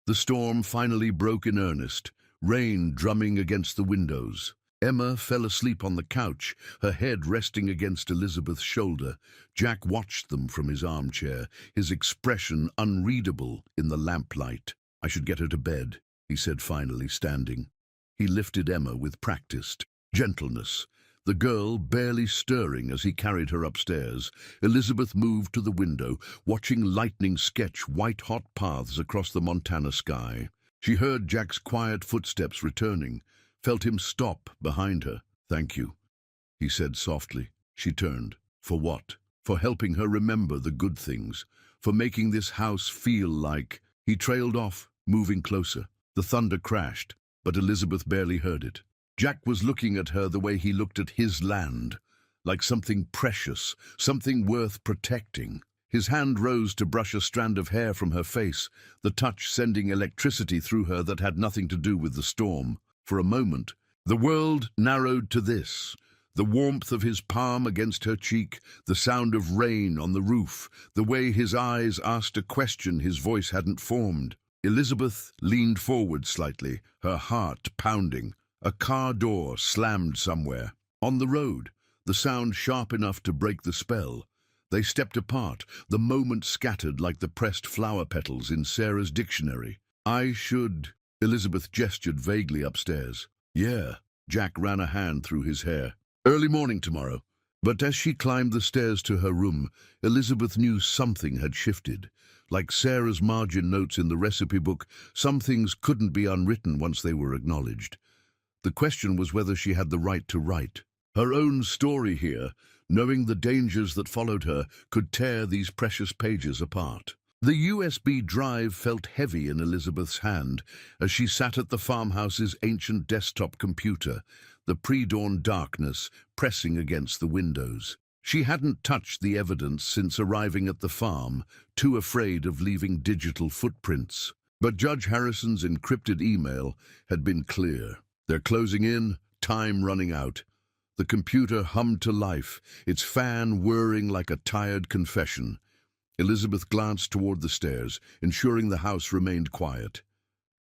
The storm finally broke in earnest, rain drumming against the windows. Emma fell asleep on the couch, her head resting against Elizabeth's shoulder. Jack watched them from his armchair, his expression unreadable in the lamplight. I should get her to bed, he said finally, standing. He lifted Emma with practiced gentleness, the girl barely stirring as he carried her upstairs. Elizabeth moved to the window, watching lightning sketch white-hot paths across the Montana sky. She heard Jack's quiet footsteps returning, felt him stop behind her. Thank you, he said softly. She turned. For what? For helping her remember the good things, for making this house feel like... He trailed off, moving closer. The thunder crashed, but Elizabeth barely heard it. Jack was looking at her the way he looked at his land, like something precious, something worth protecting. His hand rose to brush a strand of hair from her face, the touch sending electricity through her that had nothing to do with the storm. For a moment, the world narrowed to this: the warmth of his palm against her cheek, the sound of rain on the roof, the way his eyes asked a question his voice hadn't formed. Elizabeth leaned forward slightly, her heart pounding. A car door slammed somewhere. On the road, the sound sharp enough to break the spell. They stepped apart, the moment scattered like the pressed flower petals in Sarah's dictionary. "I should—" Elizabeth gestured vaguely upstairs. "Yeah." Jack ran a hand through his hair. "Early morning tomorrow." But as she climbed the stairs to her room, Elizabeth knew something had shifted. Like Sarah's margin notes in the recipe book, some things couldn't be unwritten once they were acknowledged. The question was whether she had the right to write. Her own story here, knowing the dangers that followed her, could tear these precious pages apart. The USB drive felt heavy in Elizabeth's hand as she sat at the farmhouse's ancient desktop computer, the pre-dawn darkness pressing against the windows. She hadn't touched the evidence since arriving at the farm, too afraid of leaving digital footprints. But Judge Harrison's encrypted email had been clear. They're closing in, time running out. The computer hummed to life, its fan whirring like a tired confession. Elizabeth glanced toward the stairs, ensuring the house remained quiet.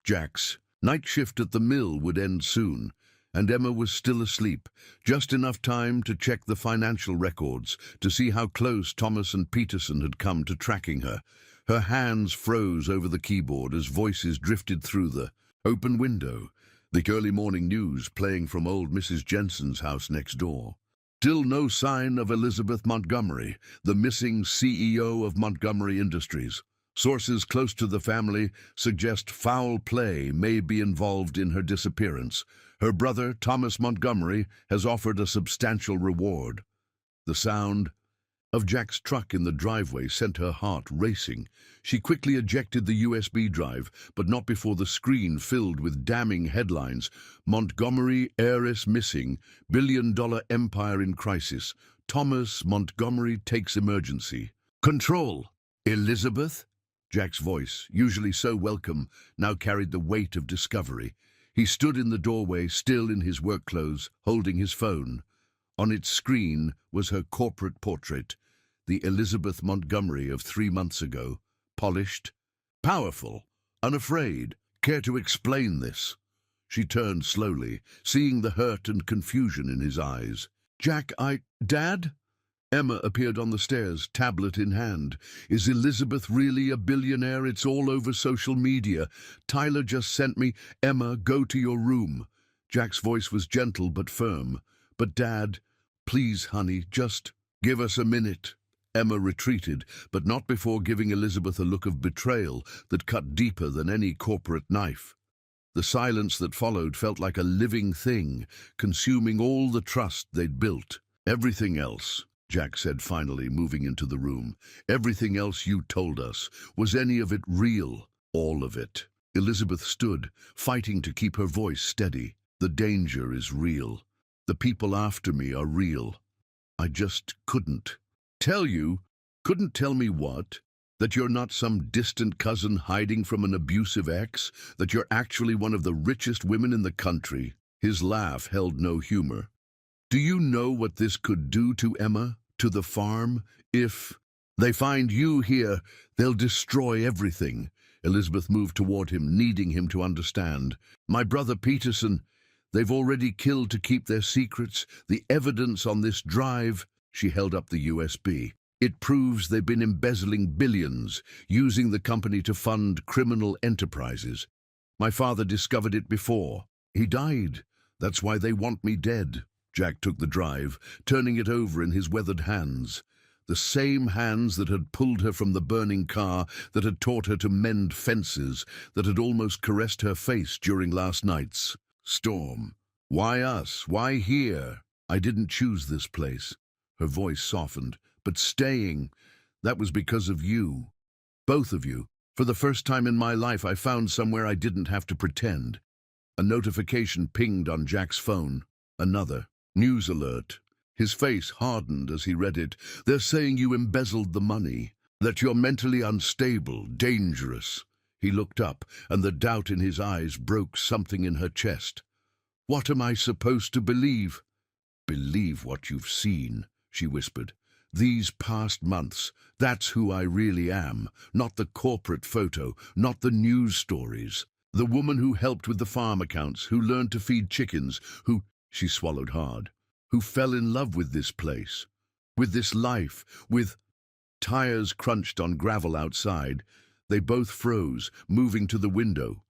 Jack's night shift at the mill would end soon, and Emma was still asleep, just enough time to check the financial records, to see how close Thomas and Peterson had come to tracking her. Her hands froze over the keyboard as voices drifted through the open window, the early morning news playing from old Mrs. Jensen's house next door. Still no sign of Elizabeth Montgomery, the missing CEO of Montgomery Industries. Sources close to the family suggest foul play may be involved in her disappearance. Her brother, Thomas Montgomery, has offered a substantial reward. The sound of Jack's truck in the driveway sent her heart racing. She quickly ejected the USB drive, but not before the screen filled with damning headlines. Montgomery heiress missing, billion-dollar empire in crisis. Thomas Montgomery takes emergency. Control! Elizabeth? Jack's voice, usually so welcome, now carried the weight of discovery. He stood in the doorway, still in his work clothes, holding his phone. On its screen was her corporate portrait, the Elizabeth Montgomery of 3 months ago, polished, powerful, unafraid. Care to explain this? She turned slowly, seeing the hurt and confusion in his eyes. Jack, Dad? Emma appeared on the stairs, tablet in hand. Is Elizabeth really a billionaire? It's all over social media. Tyler just sent me. Emma, go to your room. Jack's voice was gentle but firm. But Dad, please, honey, just give us a minute. Emma retreated, but not before giving Elizabeth a look of betrayal that cut deeper than any corporate knife. The silence that followed felt like a living thing, consuming all the trust they'd built. Everything else, Jack said finally, moving into the room, everything else you told us, was any of it real? All of it. Elizabeth stood, fighting to keep her voice steady. The danger is real. The people after me are real. I just couldn't. Tell you? Couldn't tell me what? That you're not some distant cousin hiding from an abusive ex? That you're actually one of the richest women in the country? His laugh held no humor. Do you know what this could do to Emma, to the farm? If they find you here, they'll destroy everything. Elizabeth moved toward him, needing him to understand. My brother Peterson, they've already killed to keep their secrets. The evidence on this drive, she held up the USB. It proves they've been embezzling billions, using the company to fund criminal enterprises. My father discovered it before. He died. That's why they want me dead. Jack took the drive, turning it over in his weathered hands. The same hands that had pulled her from the burning car, that had taught her to mend fences, that had almost caressed her face during last night's storm. Why us? Why here? I didn't choose this place. Her voice softened. But staying, that was because of you. Both of you. For the first time in my life, I found somewhere I didn't have to pretend. A notification pinged on Jack's phone. Another. News alert. His face hardened as he read it. "They're saying you embezzled the money, that you're mentally unstable, dangerous." He looked up, and the doubt in his eyes broke something in her chest. "What am I supposed to believe?" "Believe what you've seen," she whispered. "These past months, that's who I really am, not the corporate photo, not the news stories. The woman who helped with the farm accounts, who learned to feed chickens, she swallowed hard, who fell in love with this place, with this life, with—" Tires crunched on gravel outside. They both froze, moving to the window.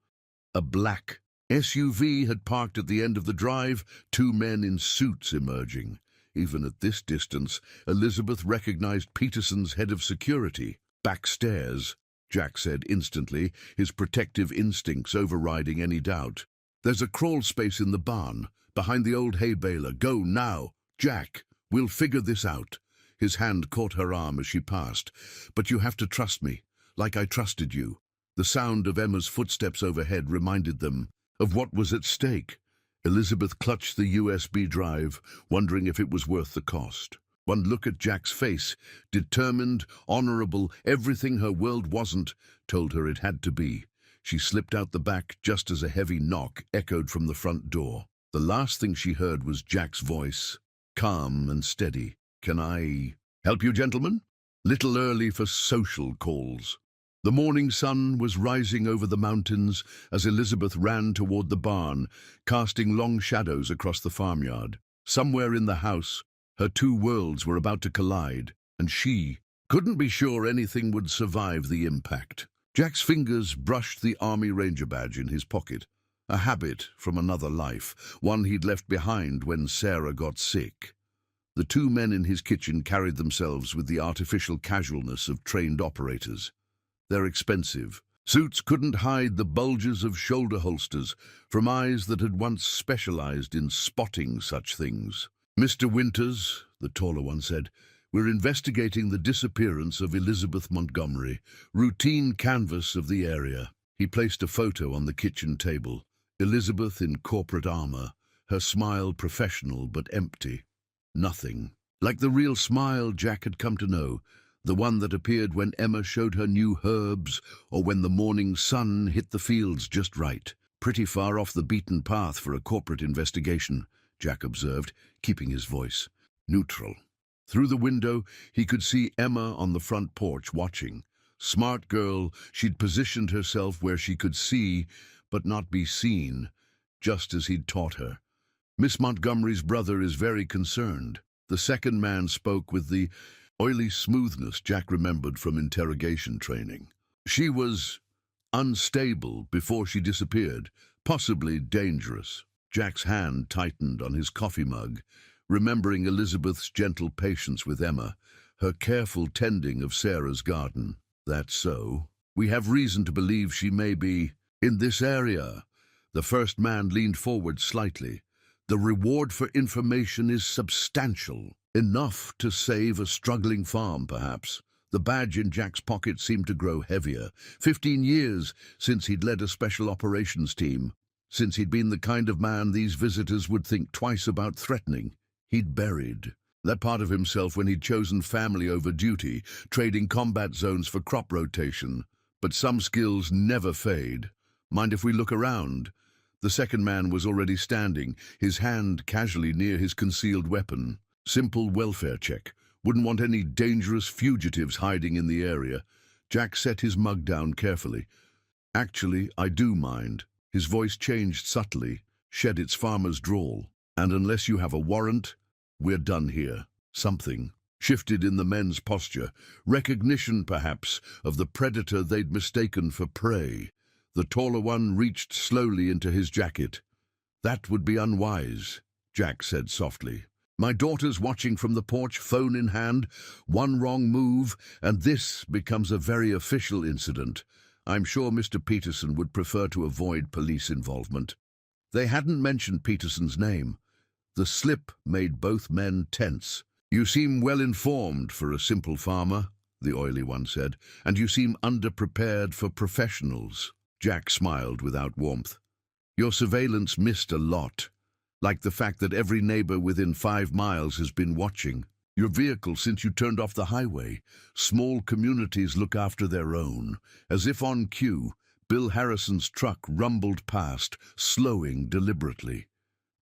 A black SUV had parked at the end of the drive, two men in suits emerging. Even at this distance, Elizabeth recognized Peterson's head of security. "Backstairs," Jack said instantly, his protective instincts overriding any doubt. "There's a crawl space in the barn, behind the old hay baler. Go now." "Jack, we'll figure this out." His hand caught her arm as she passed. "But you have to trust me, like I trusted you." The sound of Emma's footsteps overhead reminded them of what was at stake. Elizabeth clutched the USB drive, wondering if it was worth the cost. One look at Jack's face, determined, honorable, everything her world wasn't, told her it had to be. She slipped out the back just as a heavy knock echoed from the front door. The last thing she heard was Jack's voice, calm and steady. "Can I help you, gentlemen?" Little early for social calls. The morning sun was rising over the mountains as Elizabeth ran toward the barn, casting long shadows across the farmyard. Somewhere in the house, her two worlds were about to collide, and she couldn't be sure anything would survive the impact. Jack's fingers brushed the Army Ranger badge in his pocket, a habit from another life, one he'd left behind when Sarah got sick. The two men in his kitchen carried themselves with the artificial casualness of trained operators. They're expensive. Suits couldn't hide the bulges of shoulder holsters from eyes that had once specialized in spotting such things. "Mr. Winters," the taller one said, "we're investigating the disappearance of Elizabeth Montgomery. Routine canvass of the area." He placed a photo on the kitchen table. Elizabeth in corporate armor, her smile professional but empty. Nothing. Like the real smile Jack had come to know, the one that appeared when Emma showed her new herbs or when the morning sun hit the fields just right. "Pretty far off the beaten path for a corporate investigation," Jack observed, keeping his voice neutral. Through the window, he could see Emma on the front porch watching. Smart girl, she'd positioned herself where she could see but not be seen, just as he'd taught her. "Miss Montgomery's brother is very concerned." The second man spoke with the oily smoothness Jack remembered from interrogation training. "She was unstable before she disappeared, possibly dangerous." Jack's hand tightened on his coffee mug, remembering Elizabeth's gentle patience with Emma, her careful tending of Sarah's garden. "That's so. We have reason to believe she may be in this area." The first man leaned forward slightly. "The reward for information is substantial, enough to save a struggling farm, perhaps." The badge in Jack's pocket seemed to grow heavier. 15 years since he'd led a special operations team, since he'd been the kind of man these visitors would think twice about threatening. He'd buried that part of himself when he'd chosen family over duty, trading combat zones for crop rotation. But some skills never fade. "Mind if we look around?" The second man was already standing, his hand casually near his concealed weapon. "Simple welfare check. Wouldn't want any dangerous fugitives hiding in the area." Jack set his mug down carefully. "Actually, I do mind." His voice changed subtly, shed its farmer's drawl. "And unless you have a warrant, we're done here." Something shifted in the men's posture, recognition, perhaps, of the predator they'd mistaken for prey. The taller one reached slowly into his jacket. "That would be unwise," Jack said softly. "My daughter's watching from the porch, phone in hand. One wrong move, and this becomes a very official incident. I'm sure Mr. Peterson would prefer to avoid police involvement." They hadn't mentioned Peterson's name. The slip made both men tense. "You seem well informed for a simple farmer," the oily one said, "and you seem underprepared for professionals." Jack smiled without warmth. "Your surveillance missed a lot." like the fact that every neighbor within 5 miles has been watching. Your vehicle since you turned off the highway. Small communities look after their own. As if on cue, Bill Harrison's truck rumbled past, slowing deliberately.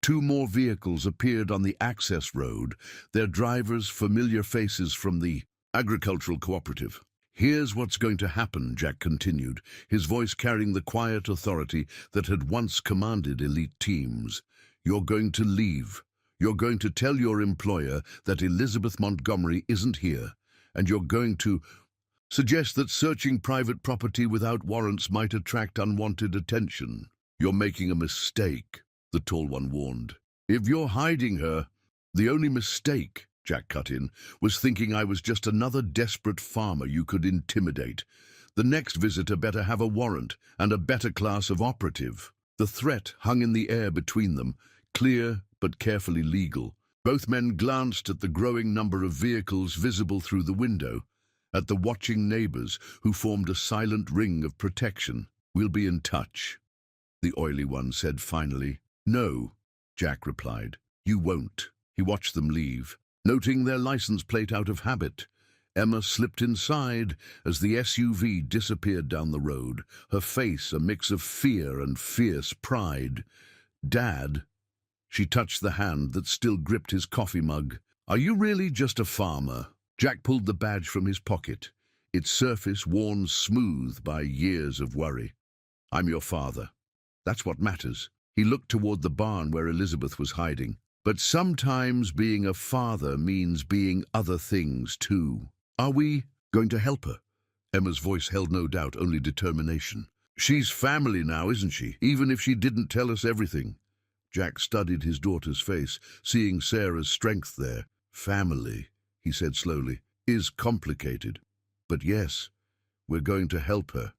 2 more vehicles appeared on the access road, their drivers familiar faces from the agricultural cooperative. Here's what's going to happen, Jack continued, his voice carrying the quiet authority that had once commanded elite teams. You're going to leave. You're going to tell your employer that Elizabeth Montgomery isn't here, and you're going to suggest that searching private property without warrants might attract unwanted attention. You're making a mistake, the tall one warned. If you're hiding her, the only mistake, Jack cut in, was thinking I was just another desperate farmer you could intimidate. The next visitor better have a warrant and a better class of operative. The threat hung in the air between them, clear but carefully legal. Both men glanced at the growing number of vehicles visible through the window, at the watching neighbors who formed a silent ring of protection. We'll be in touch, the oily one said finally. No, Jack replied. You won't. He watched them leave, noting their license plate out of habit. Emma slipped inside as the SUV disappeared down the road, her face a mix of fear and fierce pride. Dad, she touched the hand that still gripped his coffee mug. Are you really just a farmer? Jack pulled the badge from his pocket, its surface worn smooth by years of worry. I'm your father. That's what matters. He looked toward the barn where Elizabeth was hiding. But sometimes being a father means being other things too. Are we going to help her? Emma's voice held no doubt, only determination. She's family now, isn't she? Even if she didn't tell us everything. Jack studied his daughter's face, seeing Sarah's strength there. Family, he said slowly, is complicated. But yes, we're going to help her.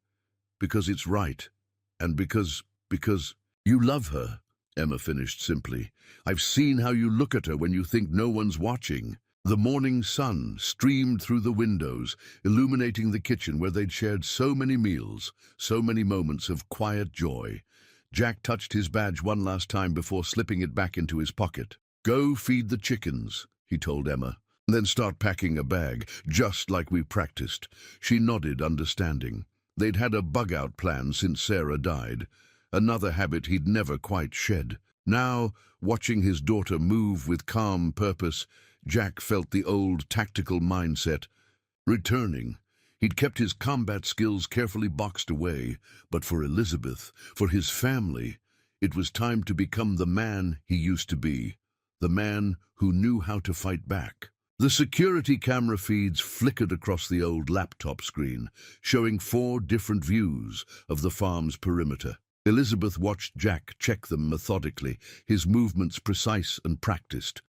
Because it's right. And because you love her, Emma finished simply. I've seen how you look at her when you think no one's watching. The morning sun streamed through the windows, illuminating the kitchen where they'd shared so many meals, so many moments of quiet joy. Jack touched his badge one last time before slipping it back into his pocket. Go feed the chickens, he told Emma. Then start packing a bag, just like we practiced. She nodded, understanding. They'd had a bug-out plan since Sarah died, another habit he'd never quite shed. Now, watching his daughter move with calm purpose, Jack felt the old tactical mindset returning. He'd kept his combat skills carefully boxed away, but for Elizabeth, for his family, it was time to become the man he used to be, the man who knew how to fight back. The security camera feeds flickered across the old laptop screen, showing 4 different views of the farm's perimeter. Elizabeth watched Jack check them methodically, his movements precise and practiced.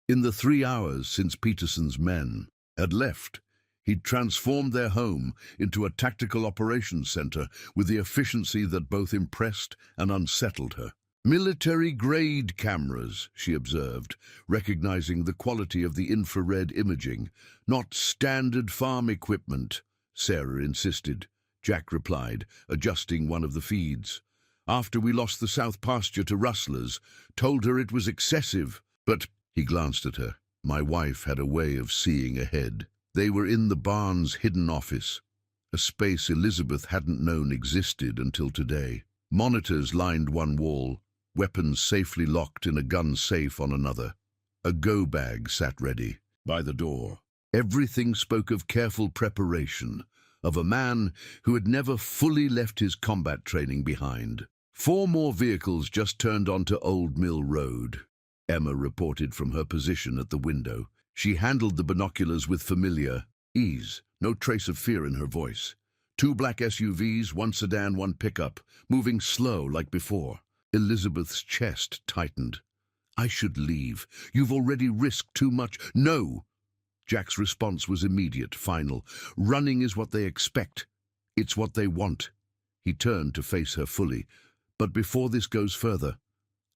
In the 3 hours since Peterson's men had left, he'd transformed their home into a tactical operations center with the efficiency that both impressed and unsettled her. Military-grade cameras, she observed, recognizing the quality of the infrared imaging. Not standard farm equipment, Sarah insisted. Jack replied, adjusting one of the feeds. After we lost the south pasture to rustlers, told her it was excessive, but, he glanced at her, my wife had a way of seeing ahead. They were in the barn's hidden office, a space Elizabeth hadn't known existed until today. Monitors lined one wall, weapons safely locked in a gun safe on another. A go bag sat ready by the door. Everything spoke of careful preparation, of a man who had never fully left his combat training behind. 4 more vehicles just turned onto Old Mill Road, Emma reported from her position at the window. She handled the binoculars with familiar ease, no trace of fear in her voice. 2 black SUVs, 1 sedan, 1 pickup, moving slow like before. Elizabeth's chest tightened. I should leave. You've already risked too much. No! Jack's response was immediate, final. Running is what they expect. It's what they want. He turned to face her fully. But before this goes further,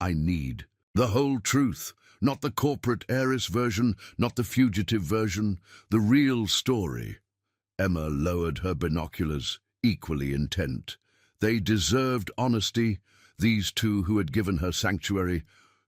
I need the whole truth. Not the corporate heiress version, not the fugitive version, the real story. Emma lowered her binoculars, equally intent. They deserved honesty, these 2 who had given her sanctuary,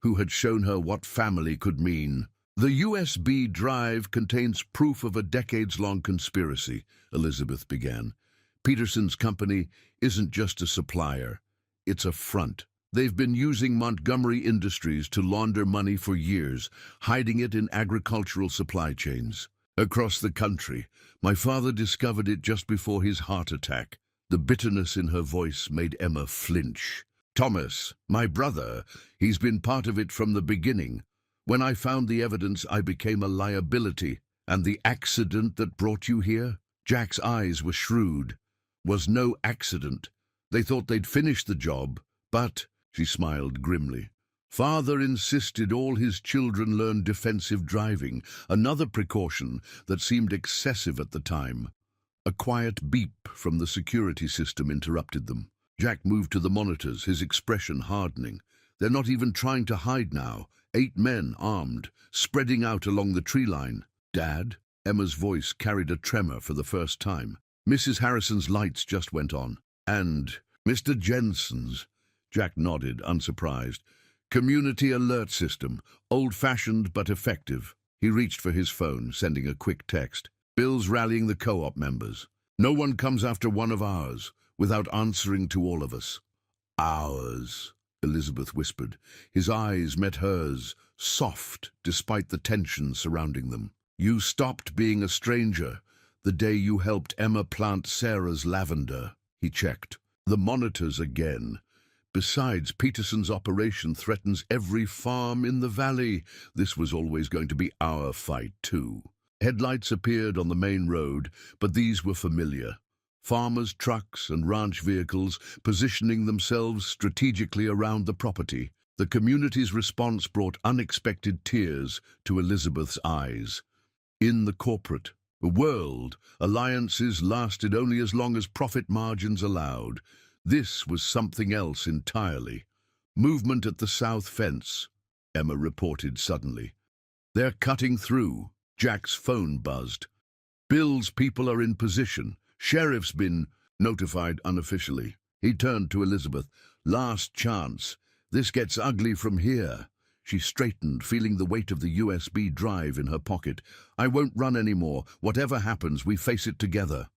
who had shown her what family could mean. The USB drive contains proof of a decades-long conspiracy, Elizabeth began. Peterson's company isn't just a supplier, it's a front. They've been using Montgomery Industries to launder money for years, hiding it in agricultural supply chains. Across the country, my father discovered it just before his heart attack. The bitterness in her voice made Emma flinch. Thomas, my brother, he's been part of it from the beginning. When I found the evidence, I became a liability. And the accident that brought you here? Jack's eyes were shrewd. Was no accident. They thought they'd finished the job, but, she smiled grimly, Father insisted all his children learn defensive driving, another precaution that seemed excessive at the time. A quiet beep from the security system interrupted them. Jack moved to the monitors, his expression hardening. They're not even trying to hide now. 8 men, armed, spreading out along the tree line. Dad? Emma's voice carried a tremor for the first time. Mrs. Harrison's lights just went on. And Mr. Jensen's. Jack nodded, unsurprised. Community alert system, old-fashioned but effective. He reached for his phone, sending a quick text. Bill's rallying the co-op members. No one comes after one of ours without answering to all of us. Ours, Elizabeth whispered. His eyes met hers, soft despite the tension surrounding them. You stopped being a stranger the day you helped Emma plant Sarah's lavender. He checked. The monitors again. Besides, Peterson's operation threatens every farm in the valley. This was always going to be our fight, too. Headlights appeared on the main road, but these were familiar. Farmers' trucks and ranch vehicles positioning themselves strategically around the property. The community's response brought unexpected tears to Elizabeth's eyes. In the corporate world, alliances lasted only as long as profit margins allowed. This was something else entirely. Movement at the south fence, Emma reported suddenly. They're cutting through. Jack's phone buzzed. Bill's people are in position. Sheriff's been notified unofficially. He turned to Elizabeth. Last chance. This gets ugly from here. She straightened, feeling the weight of the USB drive in her pocket. I won't run anymore. Whatever happens, we face it together.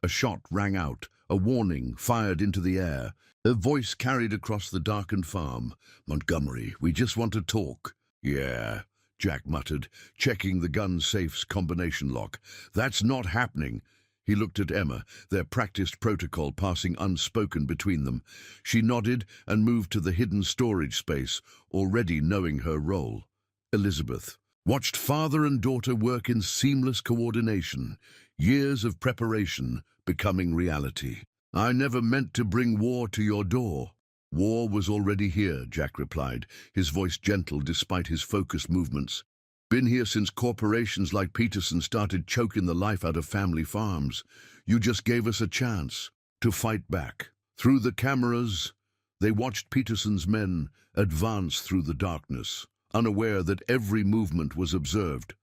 A shot rang out, a warning fired into the air. Her voice carried across the darkened farm. Montgomery, we just want to talk. Yeah, Jack muttered, checking the gun safe's combination lock. That's not happening. He looked at Emma, their practiced protocol passing unspoken between them. She nodded and moved to the hidden storage space, already knowing her role. Elizabeth watched father and daughter work in seamless coordination, years of preparation becoming reality. I never meant to bring war to your door. War was already here, Jack replied, his voice gentle despite his focused movements. Been here since corporations like Peterson started choking the life out of family farms. You just gave us a chance to fight back. Through the cameras, they watched Peterson's men advance through the darkness, unaware that every movement was observed,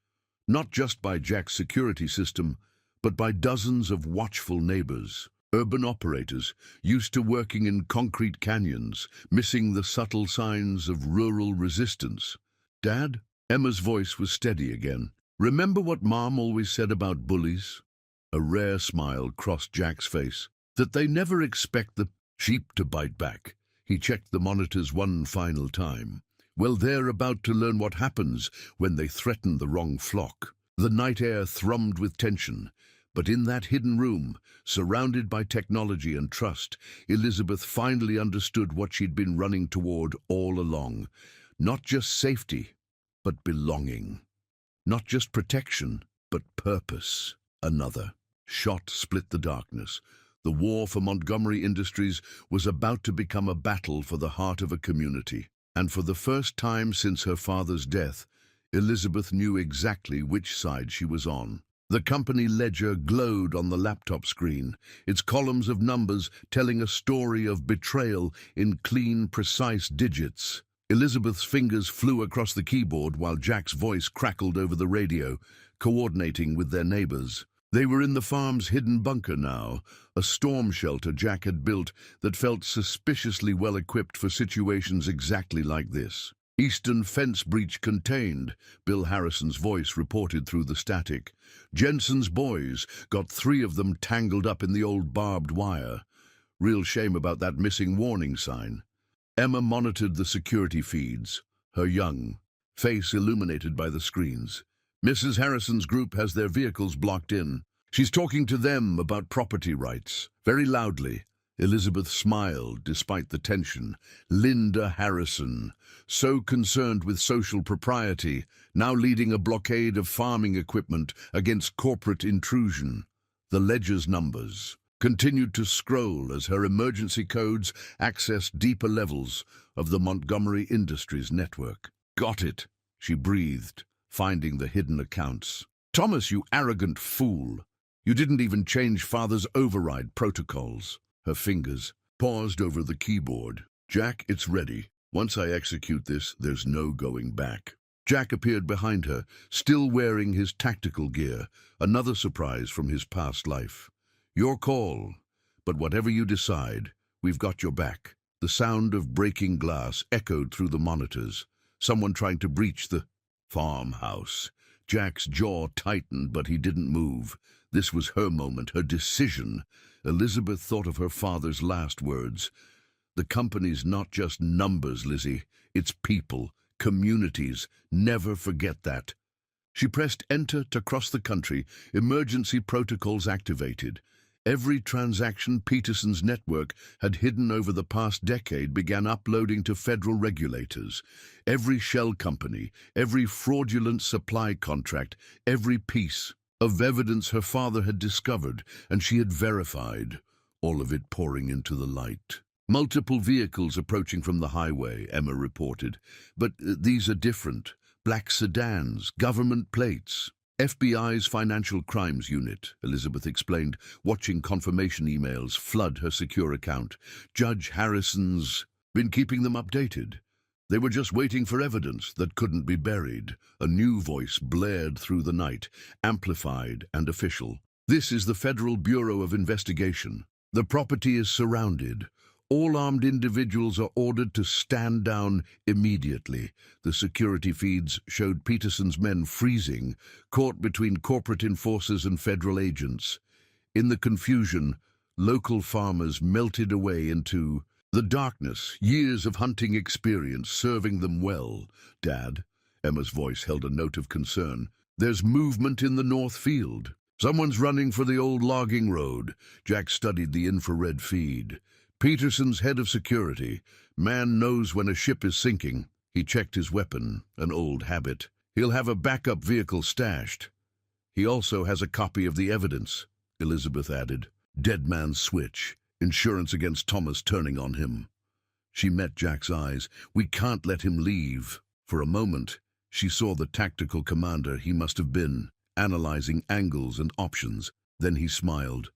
not just by Jack's security system, but by dozens of watchful neighbors. Urban operators, used to working in concrete canyons, missing the subtle signs of rural resistance. Dad? Emma's voice was steady again. Remember what Mom always said about bullies? A rare smile crossed Jack's face. That they never expect the sheep to bite back. He checked the monitors one final time. Well, they're about to learn what happens when they threaten the wrong flock. The night air thrummed with tension. But in that hidden room, surrounded by technology and trust, Elizabeth finally understood what she'd been running toward all along. Not just safety, but belonging. Not just protection, but purpose. Another shot split the darkness. The war for Montgomery Industries was about to become a battle for the heart of a community. And for the first time since her father's death, Elizabeth knew exactly which side she was on. The company ledger glowed on the laptop screen, its columns of numbers telling a story of betrayal in clean, precise digits. Elizabeth's fingers flew across the keyboard while Jack's voice crackled over the radio, coordinating with their neighbors. They were in the farm's hidden bunker now, a storm shelter Jack had built that felt suspiciously well equipped for situations exactly like this. Eastern fence breach contained, Bill Harrison's voice reported through the static. Jensen's boys got 3 of them tangled up in the old barbed wire. Real shame about that missing warning sign. Emma monitored the security feeds, her young face illuminated by the screens. Mrs. Harrison's group has their vehicles blocked in. She's talking to them about property rights, very loudly. Elizabeth smiled despite the tension. Linda Harrison, so concerned with social propriety, now leading a blockade of farming equipment against corporate intrusion. The ledger's numbers continued to scroll as her emergency codes accessed deeper levels of the Montgomery Industries network. Got it, she breathed, finding the hidden accounts. Thomas, you arrogant fool. You didn't even change Father's override protocols. Her fingers paused over the keyboard. Jack, it's ready. Once I execute this, there's no going back. Jack appeared behind her, still wearing his tactical gear, another surprise from his past life. Your call, but whatever you decide, we've got your back. The sound of breaking glass echoed through the monitors. Someone trying to breach the farmhouse. Jack's jaw tightened, but he didn't move. This was her moment, her decision. Elizabeth thought of her father's last words. The company's not just numbers, Lizzie. It's people, communities. Never forget that. She pressed enter to cross the country, emergency protocols activated. Every transaction Peterson's network had hidden over the past decade began uploading to federal regulators. Every shell company, every fraudulent supply contract, every piece of evidence her father had discovered and she had verified, all of it pouring into the light. Multiple vehicles approaching from the highway, Emma reported. But these are different. Black sedans, government plates. FBI's Financial Crimes Unit, Elizabeth explained, watching confirmation emails flood her secure account. Judge Harrison's been keeping them updated. They were just waiting for evidence that couldn't be buried. A new voice blared through the night, amplified and official. This is the Federal Bureau of Investigation. The property is surrounded. All armed individuals are ordered to stand down immediately. The security feeds showed Peterson's men freezing, caught between corporate enforcers and federal agents. In the confusion, local farmers melted away into the darkness, years of hunting experience serving them well. Dad, Emma's voice held a note of concern. There's movement in the North Field. Someone's running for the old logging road. Jack studied the infrared feed. Peterson's head of security. Man knows when a ship is sinking. He checked his weapon, an old habit. He'll have a backup vehicle stashed. He also has a copy of the evidence, Elizabeth added. Dead man's switch. Insurance against Thomas turning on him. She met Jack's eyes. We can't let him leave. For a moment, she saw the tactical commander he must have been, analyzing angles and options. Then he smiled.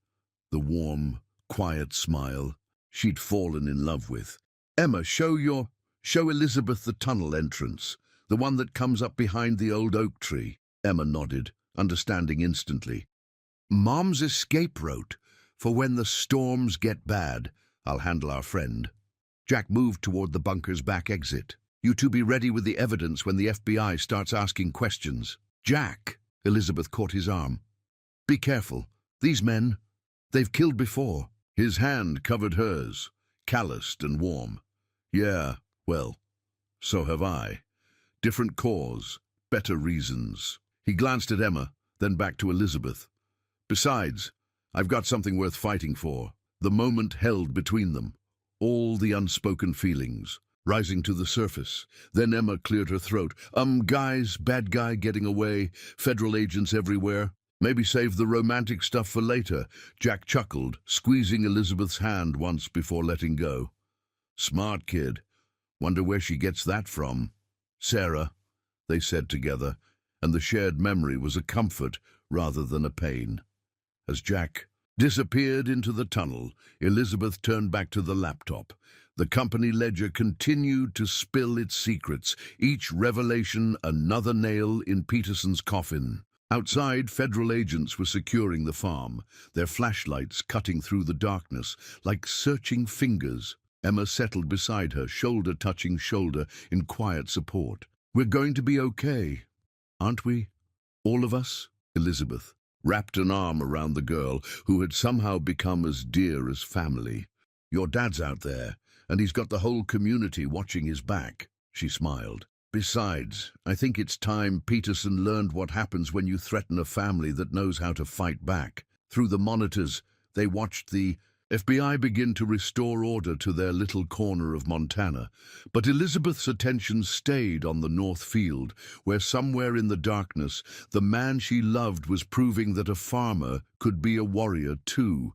The warm, quiet smile she'd fallen in love with. Emma, show Elizabeth the tunnel entrance, the one that comes up behind the old oak tree. Emma nodded, understanding instantly. Mom's escape route, for when the storms get bad. I'll handle our friend. Jack moved toward the bunker's back exit. You two be ready with the evidence when the FBI starts asking questions. Jack, Elizabeth caught his arm. Be careful. These men, they've killed before. His hand covered hers, calloused and warm. Yeah, well, so have I. Different cause, better reasons. He glanced at Emma, then back to Elizabeth. Besides, I've got something worth fighting for. The moment held between them. All the unspoken feelings, rising to the surface. Then Emma cleared her throat. Guys, bad guy getting away, federal agents everywhere. Maybe save the romantic stuff for later. Jack chuckled, squeezing Elizabeth's hand once before letting go. Smart kid. Wonder where she gets that from. Sarah, they said together, and the shared memory was a comfort rather than a pain. As Jack disappeared into the tunnel, Elizabeth turned back to the laptop. The company ledger continued to spill its secrets, each revelation another nail in Peterson's coffin. Outside, federal agents were securing the farm, their flashlights cutting through the darkness like searching fingers. Emma settled beside her, shoulder touching shoulder in quiet support. "We're going to be okay, aren't we? All of us?" Elizabeth wrapped an arm around the girl who had somehow become as dear as family. "Your dad's out there, and he's got the whole community watching his back," she smiled. "Besides, I think it's time Peterson learned what happens when you threaten a family that knows how to fight back." Through the monitors, they watched the FBI begin to restore order to their little corner of Montana, but Elizabeth's attention stayed on the North Field, where somewhere in the darkness, the man she loved was proving that a farmer could be a warrior too,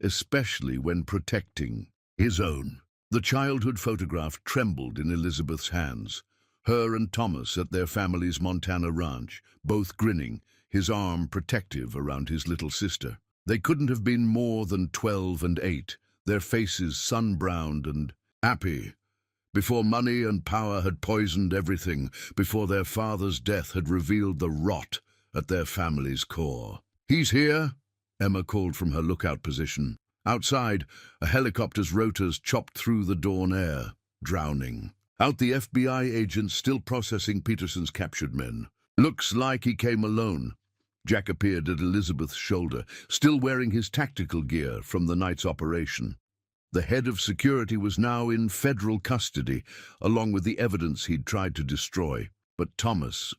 especially when protecting his own. The childhood photograph trembled in Elizabeth's hands. Her and Thomas at their family's Montana ranch, both grinning, his arm protective around his little sister. They couldn't have been more than 12 and 8, their faces sun-browned and happy. Before money and power had poisoned everything, before their father's death had revealed the rot at their family's core. "He's here," Emma called from her lookout position. Outside, a helicopter's rotors chopped through the dawn air, drowning. Out the FBI agents still processing Peterson's captured men. "Looks like he came alone." Jack appeared at Elizabeth's shoulder, still wearing his tactical gear from the night's operation. The head of security was now in federal custody, along with the evidence he'd tried to destroy. But Thomas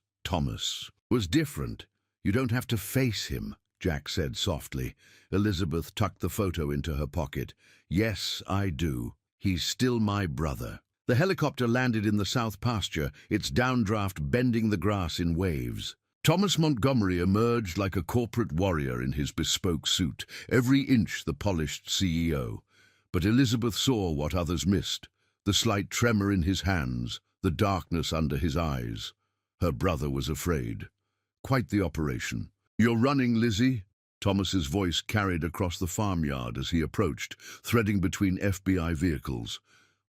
was different. "You don't have to face him," Jack said softly. Elizabeth tucked the photo into her pocket. "Yes, I do. He's still my brother." The helicopter landed in the south pasture, its downdraft bending the grass in waves. Thomas Montgomery emerged like a corporate warrior in his bespoke suit, every inch the polished CEO. But Elizabeth saw what others missed, the slight tremor in his hands, the darkness under his eyes. Her brother was afraid. "Quite the operation." "You're running, Lizzie?" Thomas's voice carried across the farmyard as he approached, threading between FBI vehicles.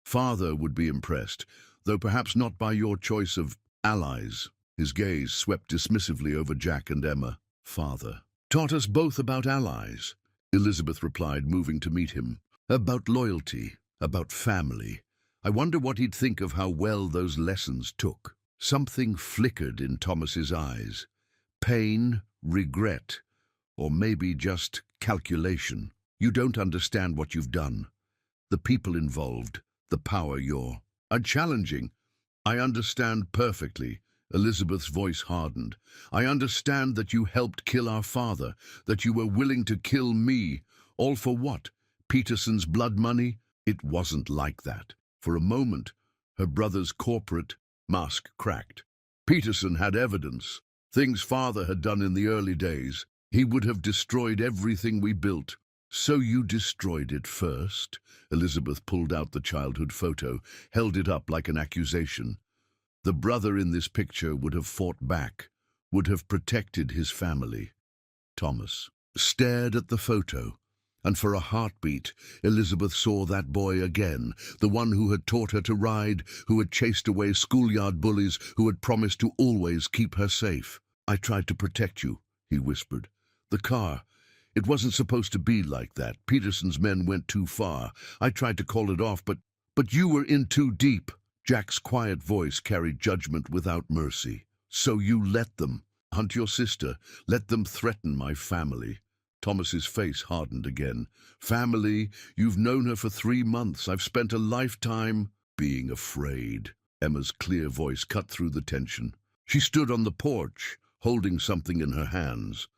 "Father would be impressed, though perhaps not by your choice of allies." His gaze swept dismissively over Jack and Emma. "Father taught us both about allies," Elizabeth replied, moving to meet him. "About loyalty, about family. I wonder what he'd think of how well those lessons took." Something flickered in Thomas's eyes. Pain, regret, or maybe just calculation. "You don't understand what you've done. The people involved, the power you're challenging." "I understand perfectly." Elizabeth's voice hardened. "I understand that you helped kill our father, that you were willing to kill me. All for what? Peterson's blood money?" It wasn't like that. For a moment, her brother's corporate mask cracked. "Peterson had evidence. Things father had done in the early days. He would have destroyed everything we built." "So you destroyed it first?" Elizabeth pulled out the childhood photo, held it up like an accusation. The brother in this picture would have fought back, would have protected his family. Thomas stared at the photo, and for a heartbeat, Elizabeth saw that boy again, the one who had taught her to ride, who had chased away schoolyard bullies, who had promised to always keep her safe. "I tried to protect you," he whispered. "The car, it wasn't supposed to be like that. Peterson's men went too far. I tried to call it off, but you were in too deep." Jack's quiet voice carried judgment without mercy. "So you let them hunt your sister, let them threaten my family." Thomas's face hardened again. "Family? You've known her for 3 months. I've spent a lifetime being afraid." Emma's clear voice cut through the tension. She stood on the porch, holding something in her hands.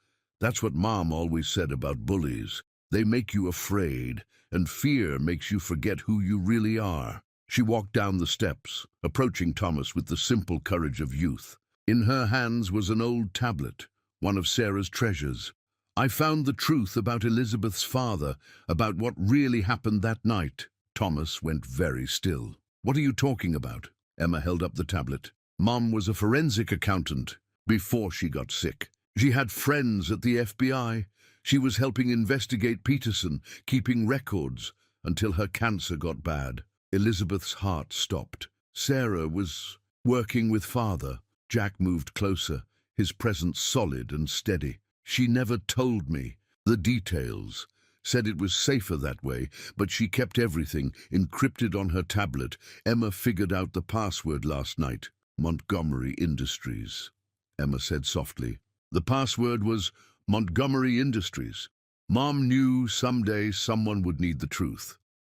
"That's what Mom always said about bullies. They make you afraid, and fear makes you forget who you really are." She walked down the steps, approaching Thomas with the simple courage of youth. In her hands was an old tablet, one of Sarah's treasures. "I found the truth about Elizabeth's father, about what really happened that night." Thomas went very still. "What are you talking about?" Emma held up the tablet. "Mom was a forensic accountant before she got sick. She had friends at the FBI. She was helping investigate Peterson, keeping records, until her cancer got bad." Elizabeth's heart stopped. "Sarah was working with father." Jack moved closer, his presence solid and steady. "She never told me the details. said it was safer that way, but she kept everything encrypted on her tablet. Emma figured out the password last night. Montgomery Industries, Emma said softly. The password was Montgomery Industries. Mom knew someday someone would need the truth.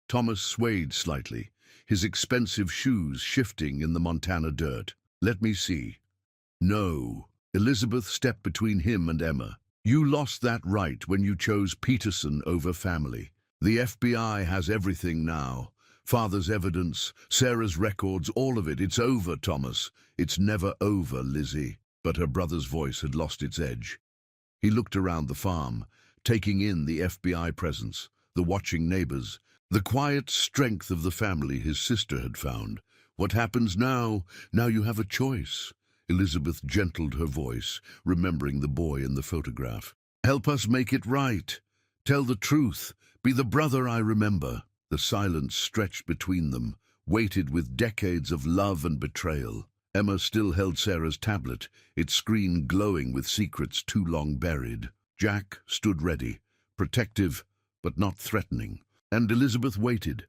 Thomas swayed slightly, his expensive shoes shifting in the Montana dirt. Let me see. No. Elizabeth stepped between him and Emma. You lost that right when you chose Peterson over family. The FBI has everything now. Father's evidence, Sarah's records, all of it. It's over, Thomas. It's never over, Lizzie. But her brother's voice had lost its edge. He looked around the farm, taking in the FBI presence, the watching neighbors, the quiet strength of the family his sister had found. What happens now? Now you have a choice. Elizabeth gentled her voice, remembering the boy in the photograph. Help us make it right. Tell the truth. Be the brother I remember. The silence stretched between them, weighted with decades of love and betrayal. Emma still held Sarah's tablet, its screen glowing with secrets too long buried. Jack stood ready, protective but not threatening. And Elizabeth waited,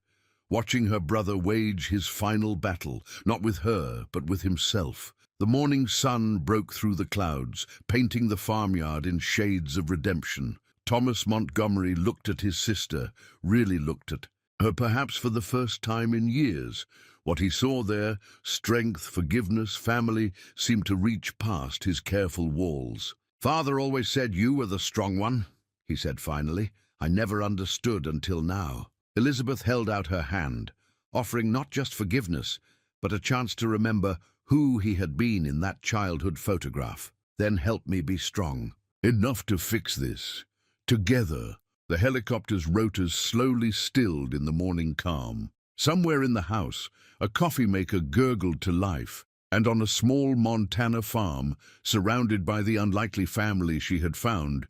watching her brother wage his final battle, not with her, but with himself. The morning sun broke through the clouds, painting the farmyard in shades of redemption. Thomas Montgomery looked at his sister, really looked at her perhaps for the first time in years. What he saw there, strength, forgiveness, family, seemed to reach past his careful walls. Father always said you were the strong one, he said finally. I never understood until now. Elizabeth held out her hand, offering not just forgiveness, but a chance to remember who he had been in that childhood photograph. Then help me be strong. Enough to fix this. Together. The helicopter's rotors slowly stilled in the morning calm. Somewhere in the house, a coffee maker gurgled to life, and on a small Montana farm, surrounded by the unlikely family she had found,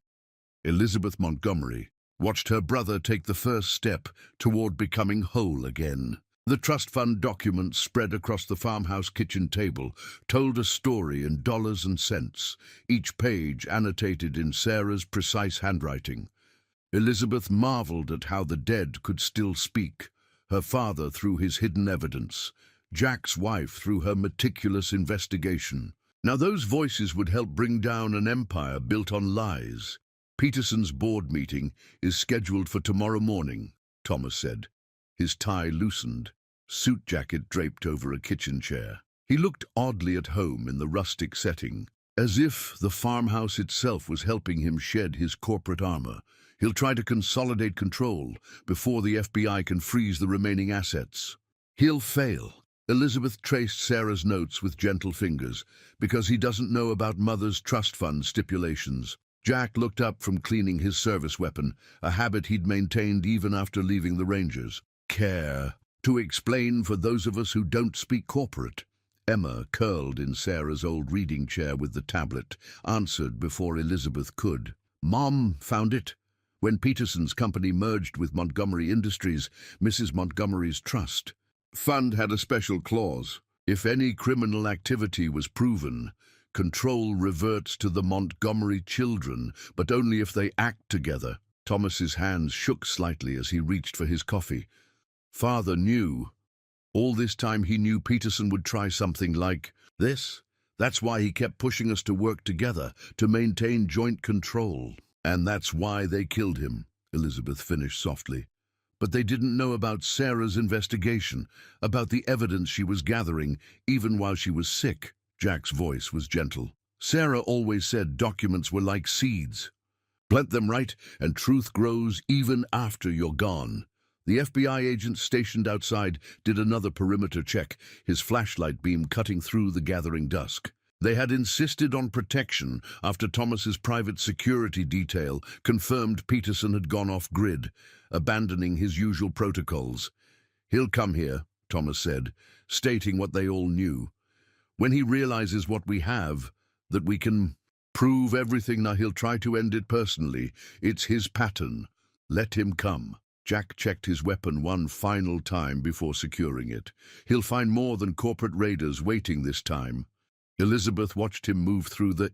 Elizabeth Montgomery watched her brother take the first step toward becoming whole again. The trust fund documents spread across the farmhouse kitchen table told a story in dollars and cents, each page annotated in Sarah's precise handwriting. Elizabeth marveled at how the dead could still speak, her father through his hidden evidence, Jack's wife through her meticulous investigation. Now those voices would help bring down an empire built on lies. Peterson's board meeting is scheduled for tomorrow morning, Thomas said. His tie loosened, suit jacket draped over a kitchen chair. He looked oddly at home in the rustic setting, as if the farmhouse itself was helping him shed his corporate armor. He'll try to consolidate control before the FBI can freeze the remaining assets. He'll fail. Elizabeth traced Sarah's notes with gentle fingers, because he doesn't know about Mother's trust fund stipulations. Jack looked up from cleaning his service weapon, a habit he'd maintained even after leaving the Rangers. Care. To explain for those of us who don't speak corporate. Emma, curled in Sarah's old reading chair with the tablet, answered before Elizabeth could. Mom found it. When Peterson's company merged with Montgomery Industries, Mrs. Montgomery's trust fund had a special clause. If any criminal activity was proven, control reverts to the Montgomery children, but only if they act together. Thomas's hands shook slightly as he reached for his coffee. Father knew. All this time he knew Peterson would try something like this. That's why he kept pushing us to work together, to maintain joint control. And that's why they killed him, Elizabeth finished softly. But they didn't know about Sarah's investigation, about the evidence she was gathering, even while she was sick. Jack's voice was gentle. Sarah always said documents were like seeds. Plant them right, and truth grows even after you're gone. The FBI agent stationed outside did another perimeter check, his flashlight beam cutting through the gathering dusk. They had insisted on protection after Thomas's private security detail confirmed Peterson had gone off-grid, abandoning his usual protocols. He'll come here, Thomas said, stating what they all knew. When he realizes what we have, that we can prove everything, now he'll try to end it personally. It's his pattern. Let him come. Jack checked his weapon one final time before securing it. He'll find more than corporate raiders waiting this time. Elizabeth watched him move through the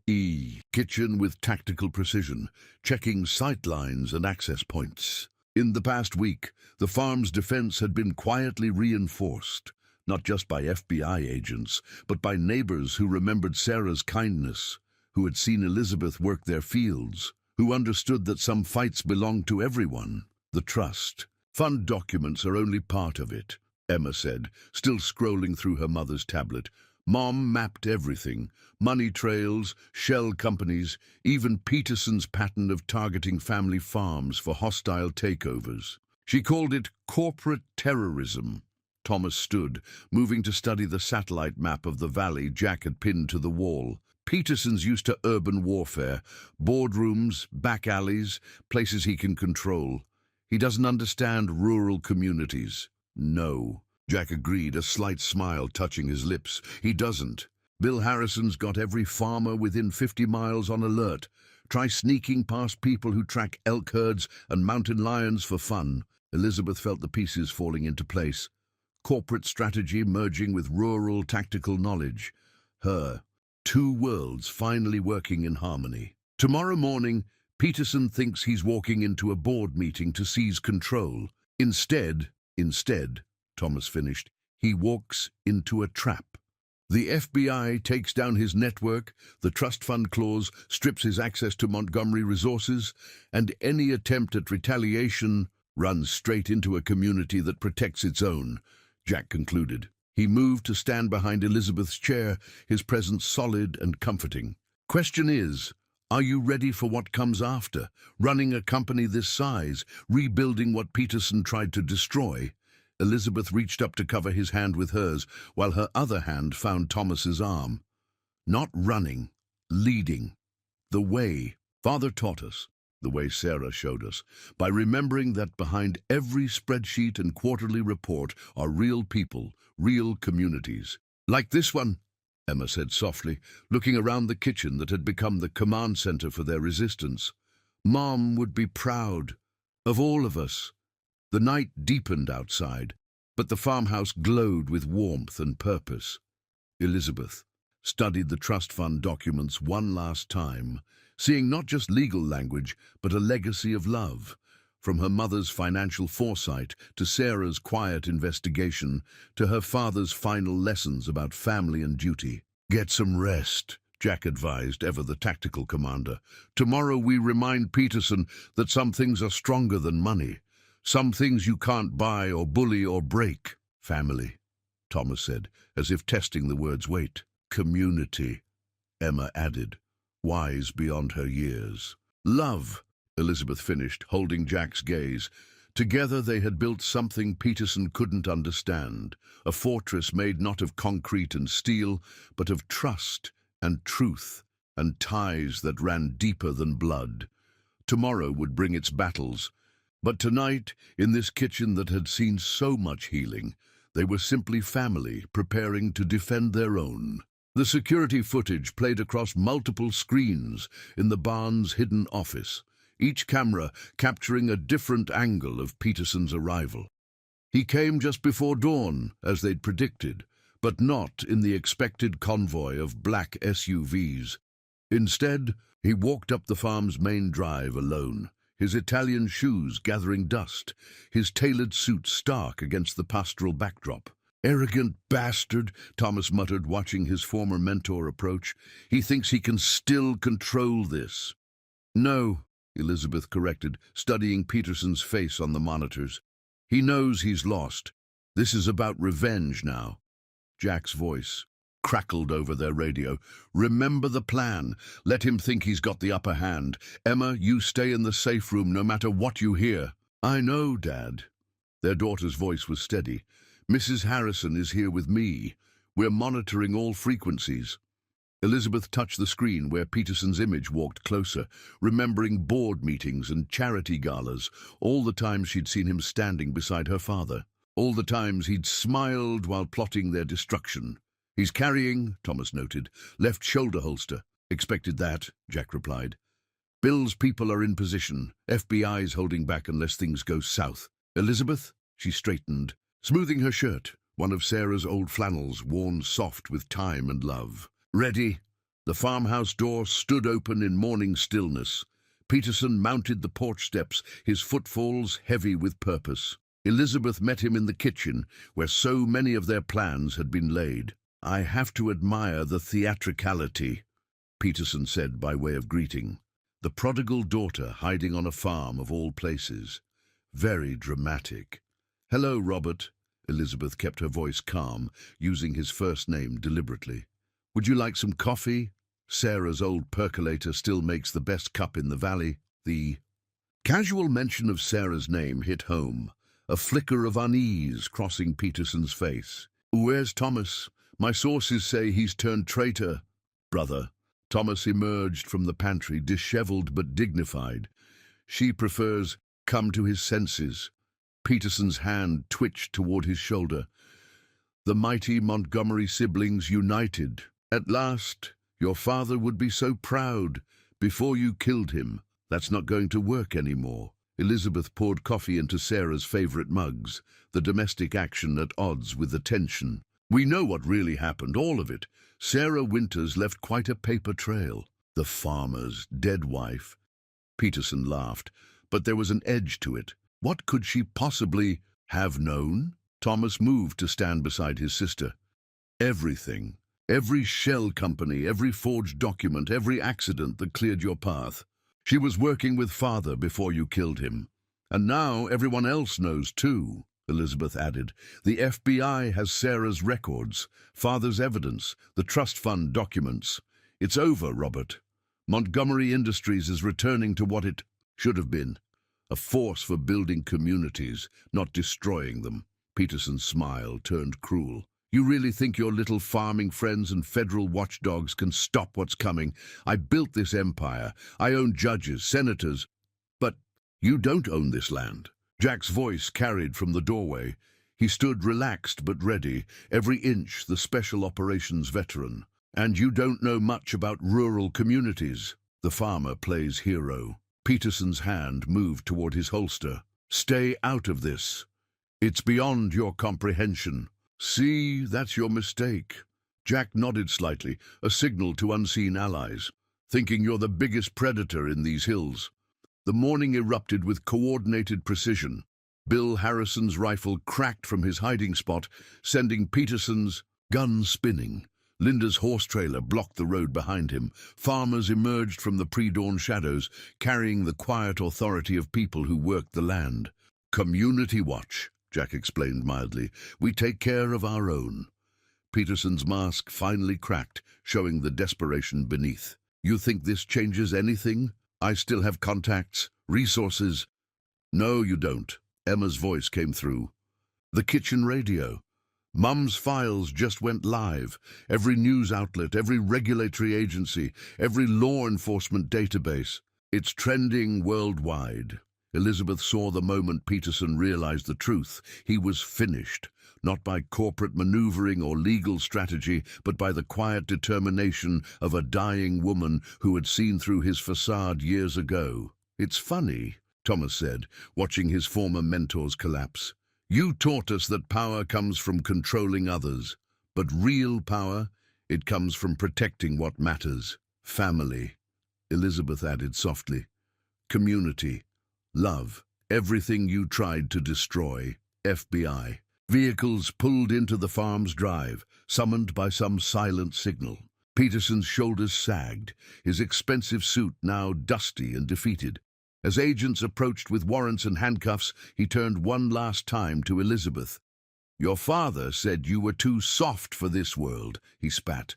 kitchen with tactical precision, checking sight lines and access points. In the past week, the farm's defense had been quietly reinforced, not just by FBI agents, but by neighbors who remembered Sarah's kindness, who had seen Elizabeth work their fields, who understood that some fights belonged to everyone. The trust fund documents are only part of it, Emma said, still scrolling through her mother's tablet. Mom mapped everything: money trails, shell companies, even Peterson's pattern of targeting family farms for hostile takeovers. She called it corporate terrorism. Thomas stood, moving to study the satellite map of the valley Jack had pinned to the wall. Peterson's used to urban warfare, boardrooms, back alleys, places he can control. He doesn't understand rural communities. No, Jack agreed, a slight smile touching his lips. He doesn't. Bill Harrison's got every farmer within 50 miles on alert. Try sneaking past people who track elk herds and mountain lions for fun. Elizabeth felt the pieces falling into place. Corporate strategy merging with rural tactical knowledge. Two worlds finally working in harmony. Tomorrow morning, Peterson thinks he's walking into a board meeting to seize control. Instead, Thomas finished, he walks into a trap. The FBI takes down his network, the trust fund clause strips his access to Montgomery resources, and any attempt at retaliation runs straight into a community that protects its own, Jack concluded. He moved to stand behind Elizabeth's chair, his presence solid and comforting. Question is, are you ready for what comes after? Running a company this size, rebuilding what Peterson tried to destroy? Elizabeth reached up to cover his hand with hers, while her other hand found Thomas's arm. Not running, leading. The way Father taught us, the way Sarah showed us, by remembering that behind every spreadsheet and quarterly report are real people, real communities. Like this one, Emma said softly, looking around the kitchen that had become the command center for their resistance. Mom would be proud of all of us. The night deepened outside, but the farmhouse glowed with warmth and purpose. Elizabeth studied the trust fund documents one last time, seeing not just legal language, but a legacy of love. From her mother's financial foresight to Sarah's quiet investigation to her father's final lessons about family and duty. Get some rest, Jack advised, ever the tactical commander. Tomorrow we remind Peterson that some things are stronger than money. Some things you can't buy or bully or break. Family, Thomas said, as if testing the word's weight. Community, Emma added, wise beyond her years. Love, Elizabeth finished, holding Jack's gaze. Together they had built something Peterson couldn't understand, a fortress made not of concrete and steel, but of trust and truth and ties that ran deeper than blood. Tomorrow would bring its battles, but tonight, in this kitchen that had seen so much healing, they were simply family preparing to defend their own. The security footage played across multiple screens in the barn's hidden office, each camera capturing a different angle of Peterson's arrival. He came just before dawn, as they'd predicted, but not in the expected convoy of black SUVs. Instead, he walked up the farm's main drive alone, his Italian shoes gathering dust, his tailored suit stark against the pastoral backdrop. Arrogant bastard, Thomas muttered, watching his former mentor approach. He thinks he can still control this. No, Elizabeth corrected, studying Peterson's face on the monitors. He knows he's lost. This is about revenge now. Jack's voice crackled over their radio. Remember the plan. Let him think he's got the upper hand. Emma, you stay in the safe room no matter what you hear. I know, Dad. Their daughter's voice was steady. Mrs. Harrison is here with me. We're monitoring all frequencies. Elizabeth touched the screen where Peterson's image walked closer, remembering board meetings and charity galas, all the times she'd seen him standing beside her father, all the times he'd smiled while plotting their destruction. He's carrying, Thomas noted, left shoulder holster. Expected that, Jack replied. Bill's people are in position. FBI's holding back unless things go south. Elizabeth? She straightened, smoothing her shirt, one of Sarah's old flannels worn soft with time and love. Ready. The farmhouse door stood open in morning stillness. Peterson mounted the porch steps, his footfalls heavy with purpose. Elizabeth met him in the kitchen, where so many of their plans had been laid. "I have to admire the theatricality," Peterson said by way of greeting. The prodigal daughter hiding on a farm of all places. Very dramatic. "Hello, Robert." Elizabeth kept her voice calm, using his first name deliberately. "Would you like some coffee? Sarah's old percolator still makes the best cup in the valley." The casual mention of Sarah's name hit home, a flicker of unease crossing Peterson's face. "Where's Thomas? My sources say he's turned traitor." "Brother." Thomas emerged from the pantry, disheveled but dignified. "She prefers come to his senses." Peterson's hand twitched toward his shoulder. The mighty Montgomery siblings united. "At last, your father would be so proud. Before you killed him. That's not going to work anymore." Elizabeth poured coffee into Sarah's favorite mugs, the domestic action at odds with the tension. "We know what really happened, all of it. Sarah Winters left quite a paper trail. The farmer's dead wife." Peterson laughed, but there was an edge to it. What could she possibly have known? Thomas moved to stand beside his sister. "Everything. Every shell company, every forged document, every accident that cleared your path. She was working with father before you killed him. And now everyone else knows too," Elizabeth added. "The FBI has Sarah's records, father's evidence, the trust fund documents. It's over, Robert. Montgomery Industries is returning to what it should have been. A force for building communities, not destroying them." Peterson's smile turned cruel. "You really think your little farming friends and federal watchdogs can stop what's coming? I built this empire. I own judges, senators. But you don't own this land." Jack's voice carried from the doorway. He stood relaxed but ready, every inch the special operations veteran. "And you don't know much about rural communities." The farmer plays hero. Peterson's hand moved toward his holster. "Stay out of this. It's beyond your comprehension." "See, that's your mistake." Jack nodded slightly, a signal to unseen allies. "Thinking you're the biggest predator in these hills." The morning erupted with coordinated precision. Bill Harrison's rifle cracked from his hiding spot, sending Peterson's gun spinning. Linda's horse trailer blocked the road behind him. Farmers emerged from the pre-dawn shadows, carrying the quiet authority of people who worked the land. "Community watch," Jack explained mildly. "We take care of our own." Peterson's mask finally cracked, showing the desperation beneath. "You think this changes anything? I still have contacts, resources." "No, you don't." Emma's voice came through. "The kitchen radio. Mum's files just went live. Every news outlet, every regulatory agency, every law enforcement database. It's trending worldwide." Elizabeth saw the moment Peterson realized the truth. He was finished, not by corporate maneuvering or legal strategy, but by the quiet determination of a dying woman who had seen through his facade years ago. "It's funny," Thomas said, watching his former mentors collapse. "You taught us that power comes from controlling others, but real power, it comes from protecting what matters. Family," Elizabeth added softly. "Community. Love. Everything you tried to destroy. FBI." Vehicles pulled into the farm's drive, summoned by some silent signal. Peterson's shoulders sagged, his expensive suit now dusty and defeated. As agents approached with warrants and handcuffs, he turned one last time to Elizabeth. "Your father said you were too soft for this world," he spat.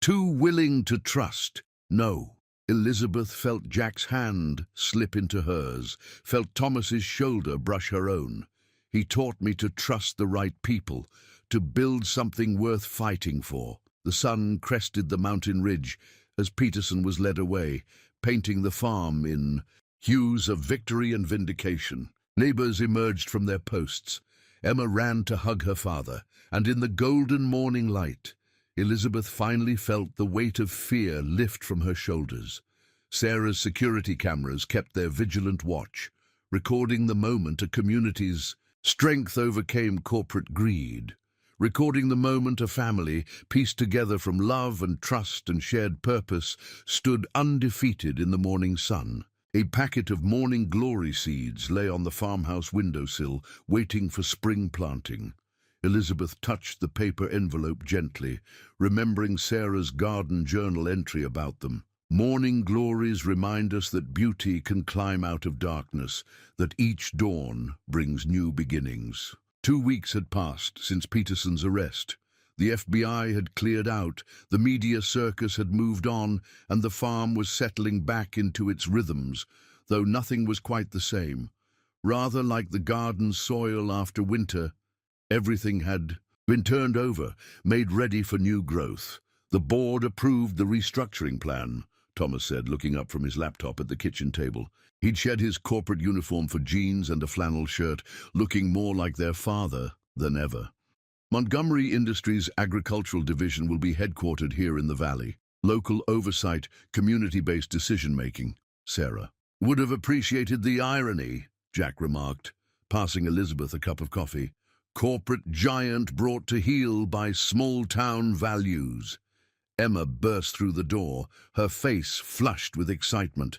"Too willing to trust." "No." Elizabeth felt Jack's hand slip into hers, felt Thomas's shoulder brush her own. "He taught me to trust the right people, to build something worth fighting for." The sun crested the mountain ridge as Peterson was led away, painting the farm in hues of victory and vindication. Neighbors emerged from their posts. Emma ran to hug her father, and in the golden morning light, Elizabeth finally felt the weight of fear lift from her shoulders. Sarah's security cameras kept their vigilant watch, recording the moment a community's strength overcame corporate greed. recording the moment a family, pieced together from love and trust and shared purpose, stood undefeated in the morning sun. A packet of morning glory seeds lay on the farmhouse windowsill, waiting for spring planting. Elizabeth touched the paper envelope gently, remembering Sarah's garden journal entry about them. Morning glories remind us that beauty can climb out of darkness, that each dawn brings new beginnings. 2 weeks had passed since Peterson's arrest. The FBI had cleared out, the media circus had moved on, and the farm was settling back into its rhythms, though nothing was quite the same. Rather like the garden's soil after winter, everything had been turned over, made ready for new growth. The board approved the restructuring plan, Thomas said, looking up from his laptop at the kitchen table. He'd shed his corporate uniform for jeans and a flannel shirt, looking more like their father than ever. Montgomery Industries' agricultural division will be headquartered here in the valley. Local oversight, community-based decision-making. Sarah would have appreciated the irony, Jack remarked, passing Elizabeth a cup of coffee. Corporate giant brought to heel by small-town values. Emma burst through the door, her face flushed with excitement.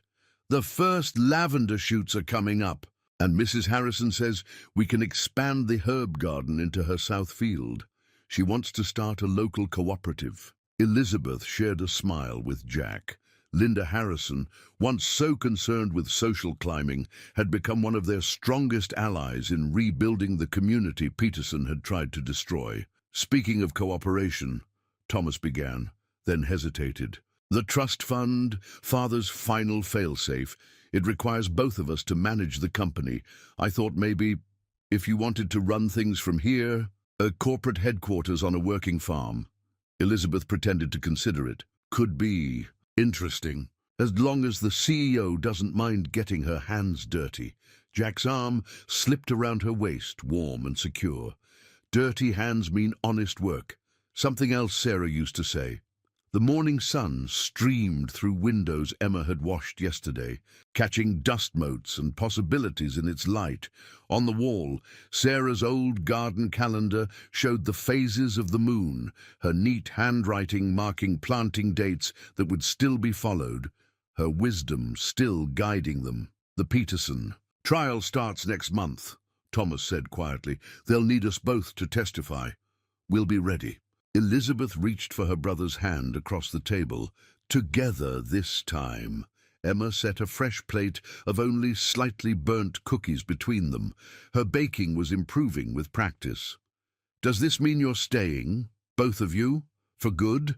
The first lavender shoots are coming up, and Mrs. Harrison says we can expand the herb garden into her south field. She wants to start a local cooperative. Elizabeth shared a smile with Jack. Linda Harrison, once so concerned with social climbing, had become one of their strongest allies in rebuilding the community Peterson had tried to destroy. Speaking of cooperation, Thomas began, then hesitated. The trust fund, Father's final failsafe. It requires both of us to manage the company. I thought maybe, if you wanted to run things from here, a corporate headquarters on a working farm. Elizabeth pretended to consider it. Could be interesting, as long as the CEO doesn't mind getting her hands dirty. Jack's arm slipped around her waist, warm and secure. Dirty hands mean honest work. Something else Sarah used to say. The morning sun streamed through windows Emma had washed yesterday, catching dust motes and possibilities in its light. On the wall, Sarah's old garden calendar showed the phases of the moon, her neat handwriting marking planting dates that would still be followed, her wisdom still guiding them. The Peterson trial starts next month, Thomas said quietly. They'll need us both to testify. We'll be ready. Elizabeth reached for her brother's hand across the table. Together this time. Emma set a fresh plate of only slightly burnt cookies between them. Her baking was improving with practice. Does this mean you're staying, both of you, for good?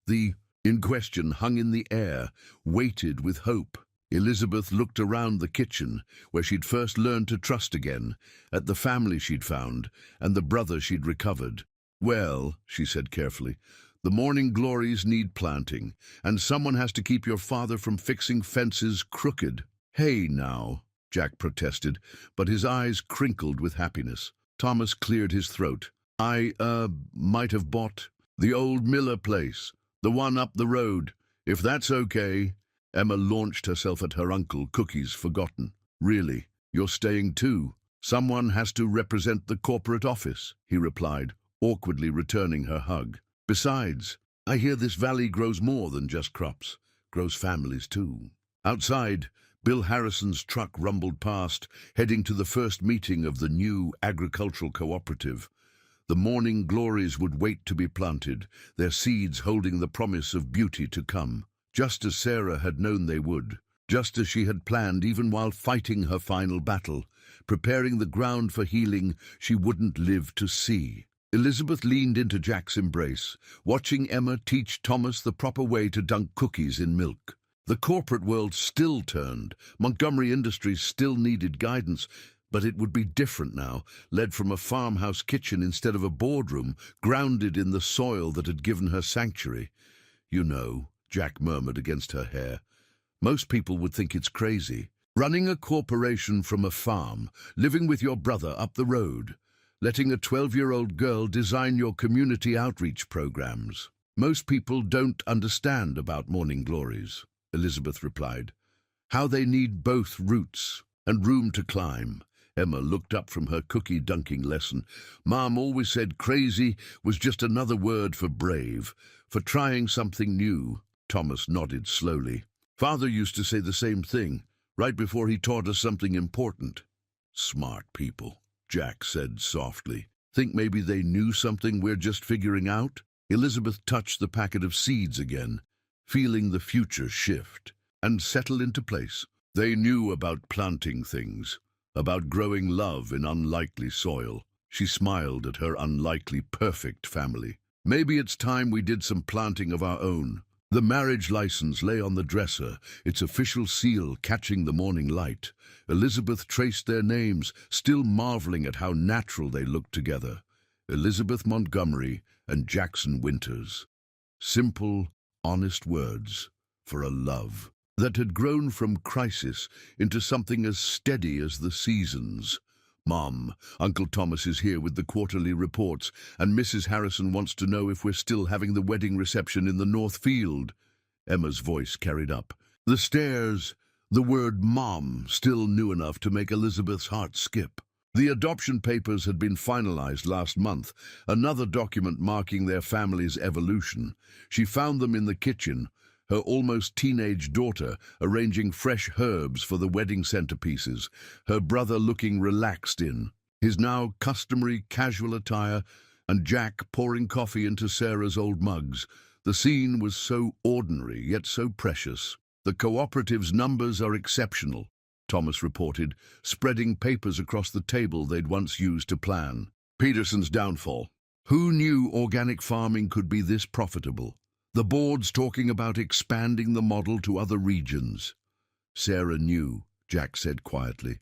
The in question hung in the air, weighted with hope. Elizabeth looked around the kitchen, where she'd first learned to trust again, at the family she'd found, and the brother she'd recovered. Well, she said carefully, the morning glories need planting, and someone has to keep your father from fixing fences crooked. Hey now, Jack protested, but his eyes crinkled with happiness. Thomas cleared his throat. I might have bought the old Miller place, the one up the road, if that's okay. Emma launched herself at her uncle, cookies forgotten. Really, you're staying too? Someone has to represent the corporate office, he replied, awkwardly returning her hug. Besides, I hear this valley grows more than just crops, grows families too. Outside, Bill Harrison's truck rumbled past, heading to the first meeting of the new agricultural cooperative. The morning glories would wait to be planted, their seeds holding the promise of beauty to come, just as Sarah had known they would, just as she had planned even while fighting her final battle, preparing the ground for healing she wouldn't live to see. Elizabeth leaned into Jack's embrace, watching Emma teach Thomas the proper way to dunk cookies in milk. The corporate world still turned. Montgomery Industries still needed guidance, but it would be different now, led from a farmhouse kitchen instead of a boardroom, grounded in the soil that had given her sanctuary. You know, Jack murmured against her hair, most people would think it's crazy. Running a corporation from a farm, living with your brother up the road, letting a 12-year-old girl design your community outreach programs. Most people don't understand about morning glories, Elizabeth replied. How they need both roots and room to climb. Emma looked up from her cookie dunking lesson. Mom always said crazy was just another word for brave, for trying something new. Thomas nodded slowly. Father used to say the same thing, right before he taught us something important. Smart people, Jack said softly. Think maybe they knew something we're just figuring out? Elizabeth touched the packet of seeds again, feeling the future shift and settle into place. They knew about planting things, about growing love in unlikely soil. She smiled at her unlikely perfect family. Maybe it's time we did some planting of our own. The marriage license lay on the dresser, its official seal catching the morning light. Elizabeth traced their names, still marveling at how natural they looked together. Elizabeth Montgomery and Jackson Winters. Simple, honest words for a love that had grown from crisis into something as steady as the seasons. Mom, Uncle Thomas is here with the quarterly reports, and Mrs. Harrison wants to know if we're still having the wedding reception in the North Field. Emma's voice carried up. The stairs, the word Mom, still new enough to make Elizabeth's heart skip. The adoption papers had been finalized last month, another document marking their family's evolution. She found them in the kitchen, her almost teenage daughter arranging fresh herbs for the wedding centerpieces, her brother looking relaxed in his now customary casual attire, and Jack pouring coffee into Sarah's old mugs. The scene was so ordinary, yet so precious. The cooperative's numbers are exceptional, Thomas reported, spreading papers across the table they'd once used to plan. Peterson's downfall. Who knew organic farming could be this profitable? The board's talking about expanding the model to other regions. Sarah knew, Jack said quietly.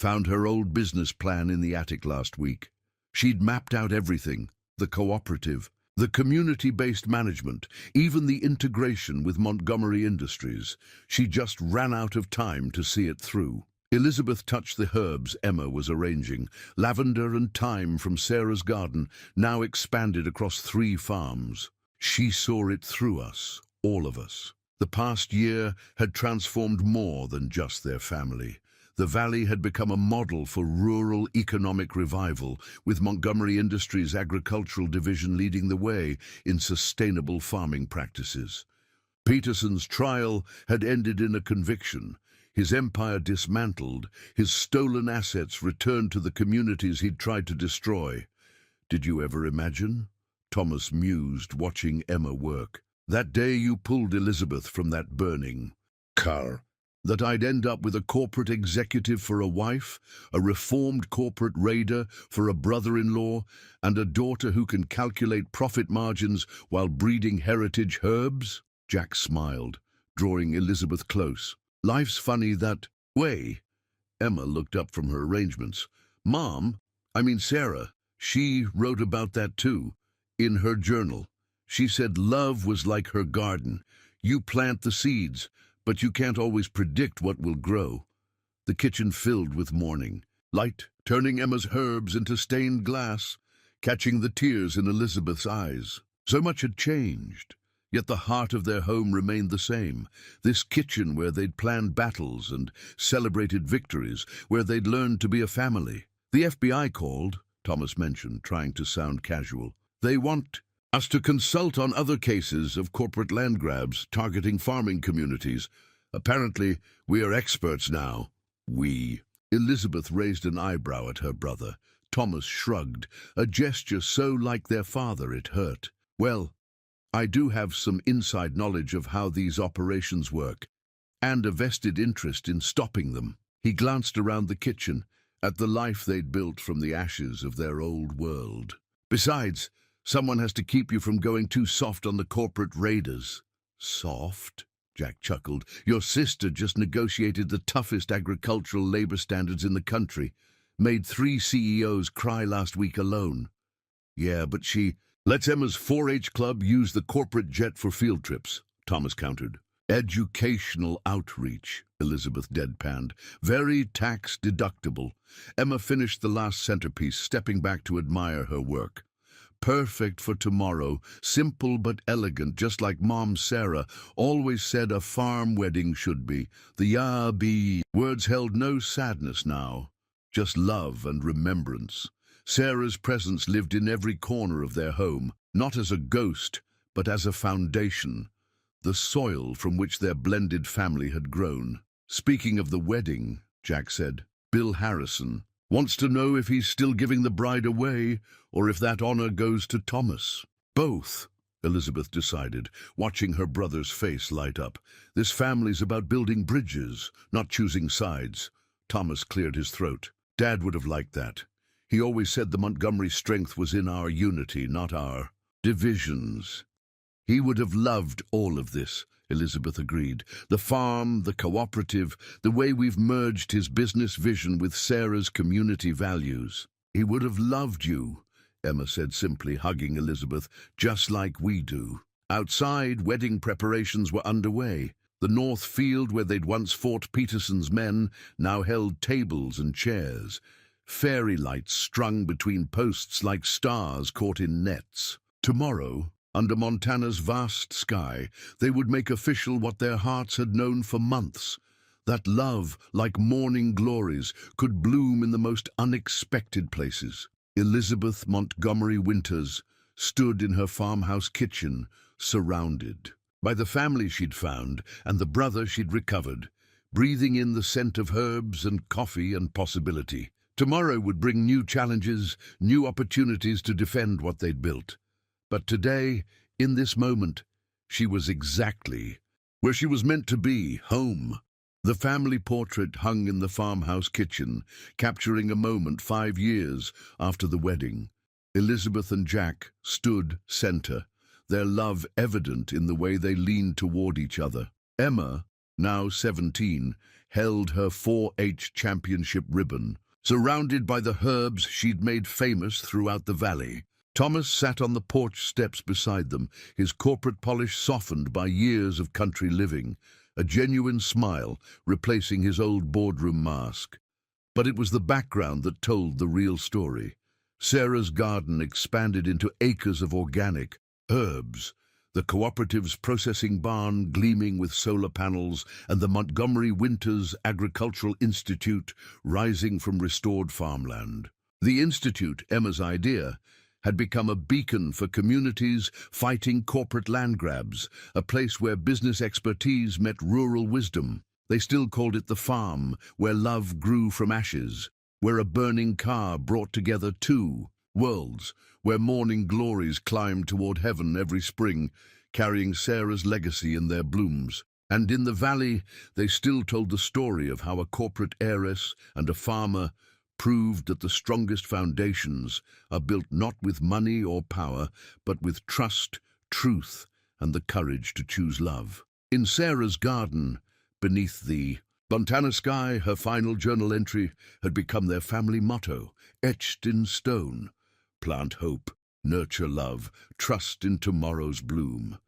Found her old business plan in the attic last week. She'd mapped out everything, the cooperative, the community-based management, even the integration with Montgomery Industries. She just ran out of time to see it through. Elizabeth touched the herbs Emma was arranging. Lavender and thyme from Sarah's garden, now expanded across 3 farms. She saw it through us, all of us. The past year had transformed more than just their family. The valley had become a model for rural economic revival, with Montgomery Industries' agricultural division leading the way in sustainable farming practices. Peterson's trial had ended in a conviction. His empire dismantled, his stolen assets returned to the communities he'd tried to destroy. Did you ever imagine? Thomas mused, watching Emma work. That day you pulled Elizabeth from that burning car. That I'd end up with a corporate executive for a wife, a reformed corporate raider for a brother-in-law, and a daughter who can calculate profit margins while breeding heritage herbs? Jack smiled, drawing Elizabeth close. Life's funny that way. Emma looked up from her arrangements. Sarah, she wrote about that too. In her journal, she said love was like her garden. You plant the seeds, but you can't always predict what will grow. The kitchen filled with morning light, turning Emma's herbs into stained glass, catching the tears in Elizabeth's eyes. So much had changed, yet the heart of their home remained the same. This kitchen where they'd planned battles and celebrated victories, where they'd learned to be a family. The FBI called, Thomas mentioned, trying to sound casual. They want us to consult on other cases of corporate land grabs targeting farming communities. Apparently, we are experts now. We. Elizabeth raised an eyebrow at her brother. Thomas shrugged, a gesture so like their father it hurt. Well, I do have some inside knowledge of how these operations work, and a vested interest in stopping them. He glanced around the kitchen, at the life they'd built from the ashes of their old world. Besides, someone has to keep you from going too soft on the corporate raiders. Soft? Jack chuckled. Your sister just negotiated the toughest agricultural labor standards in the country. Made 3 CEOs cry last week alone. Yeah, but she lets Emma's 4-H club use the corporate jet for field trips, Thomas countered. Educational outreach, Elizabeth deadpanned. Very tax deductible. Emma finished the last centerpiece, stepping back to admire her work. Perfect for tomorrow, simple but elegant, just like Mom Sarah always said a farm wedding should be. The words held no sadness now, just love and remembrance. Sarah's presence lived in every corner of their home, not as a ghost, but as a foundation, the soil from which their blended family had grown. Speaking of the wedding, Jack said, Bill Harrison wants to know if he's still giving the bride away or if that honor goes to Thomas. Both, Elizabeth decided, watching her brother's face light up. This family's about building bridges, not choosing sides. Thomas cleared his throat. Dad would have liked that. He always said the Montgomery strength was in our unity, not our divisions. He would have loved all of this, Elizabeth agreed. The farm, the cooperative, the way we've merged his business vision with Sarah's community values. He would have loved you, Emma said simply, hugging Elizabeth, just like we do. Outside, wedding preparations were underway. The north field where they'd once fought Peterson's men now held tables and chairs. Fairy lights strung between posts like stars caught in nets. Tomorrow, under Montana's vast sky, they would make official what their hearts had known for months. That love, like morning glories, could bloom in the most unexpected places. Elizabeth Montgomery Winters stood in her farmhouse kitchen, surrounded by the family she'd found and the brother she'd recovered, breathing in the scent of herbs and coffee and possibility. Tomorrow would bring new challenges, new opportunities to defend what they'd built. But today, in this moment, she was exactly where she was meant to be, home. The family portrait hung in the farmhouse kitchen, capturing a moment 5 years after the wedding. Elizabeth and Jack stood center, their love evident in the way they leaned toward each other. Emma, now 17, held her 4-H championship ribbon, surrounded by the herbs she'd made famous throughout the valley. Thomas sat on the porch steps beside them, his corporate polish softened by years of country living, a genuine smile replacing his old boardroom mask. But it was the background that told the real story. Sarah's garden expanded into acres of organic herbs, the cooperative's processing barn gleaming with solar panels, and the Montgomery Winters Agricultural Institute rising from restored farmland. The institute, Emma's idea, had become a beacon for communities fighting corporate land grabs, a place where business expertise met rural wisdom. They still called it the farm, where love grew from ashes, where a burning car brought together two worlds, where morning glories climbed toward heaven every spring, carrying Sarah's legacy in their blooms. And in the valley, they still told the story of how a corporate heiress and a farmer proved that the strongest foundations are built not with money or power, but with trust, truth, and the courage to choose love. In Sarah's garden, beneath the Montana sky, her final journal entry had become their family motto, etched in stone. Plant hope, nurture love, trust in tomorrow's bloom.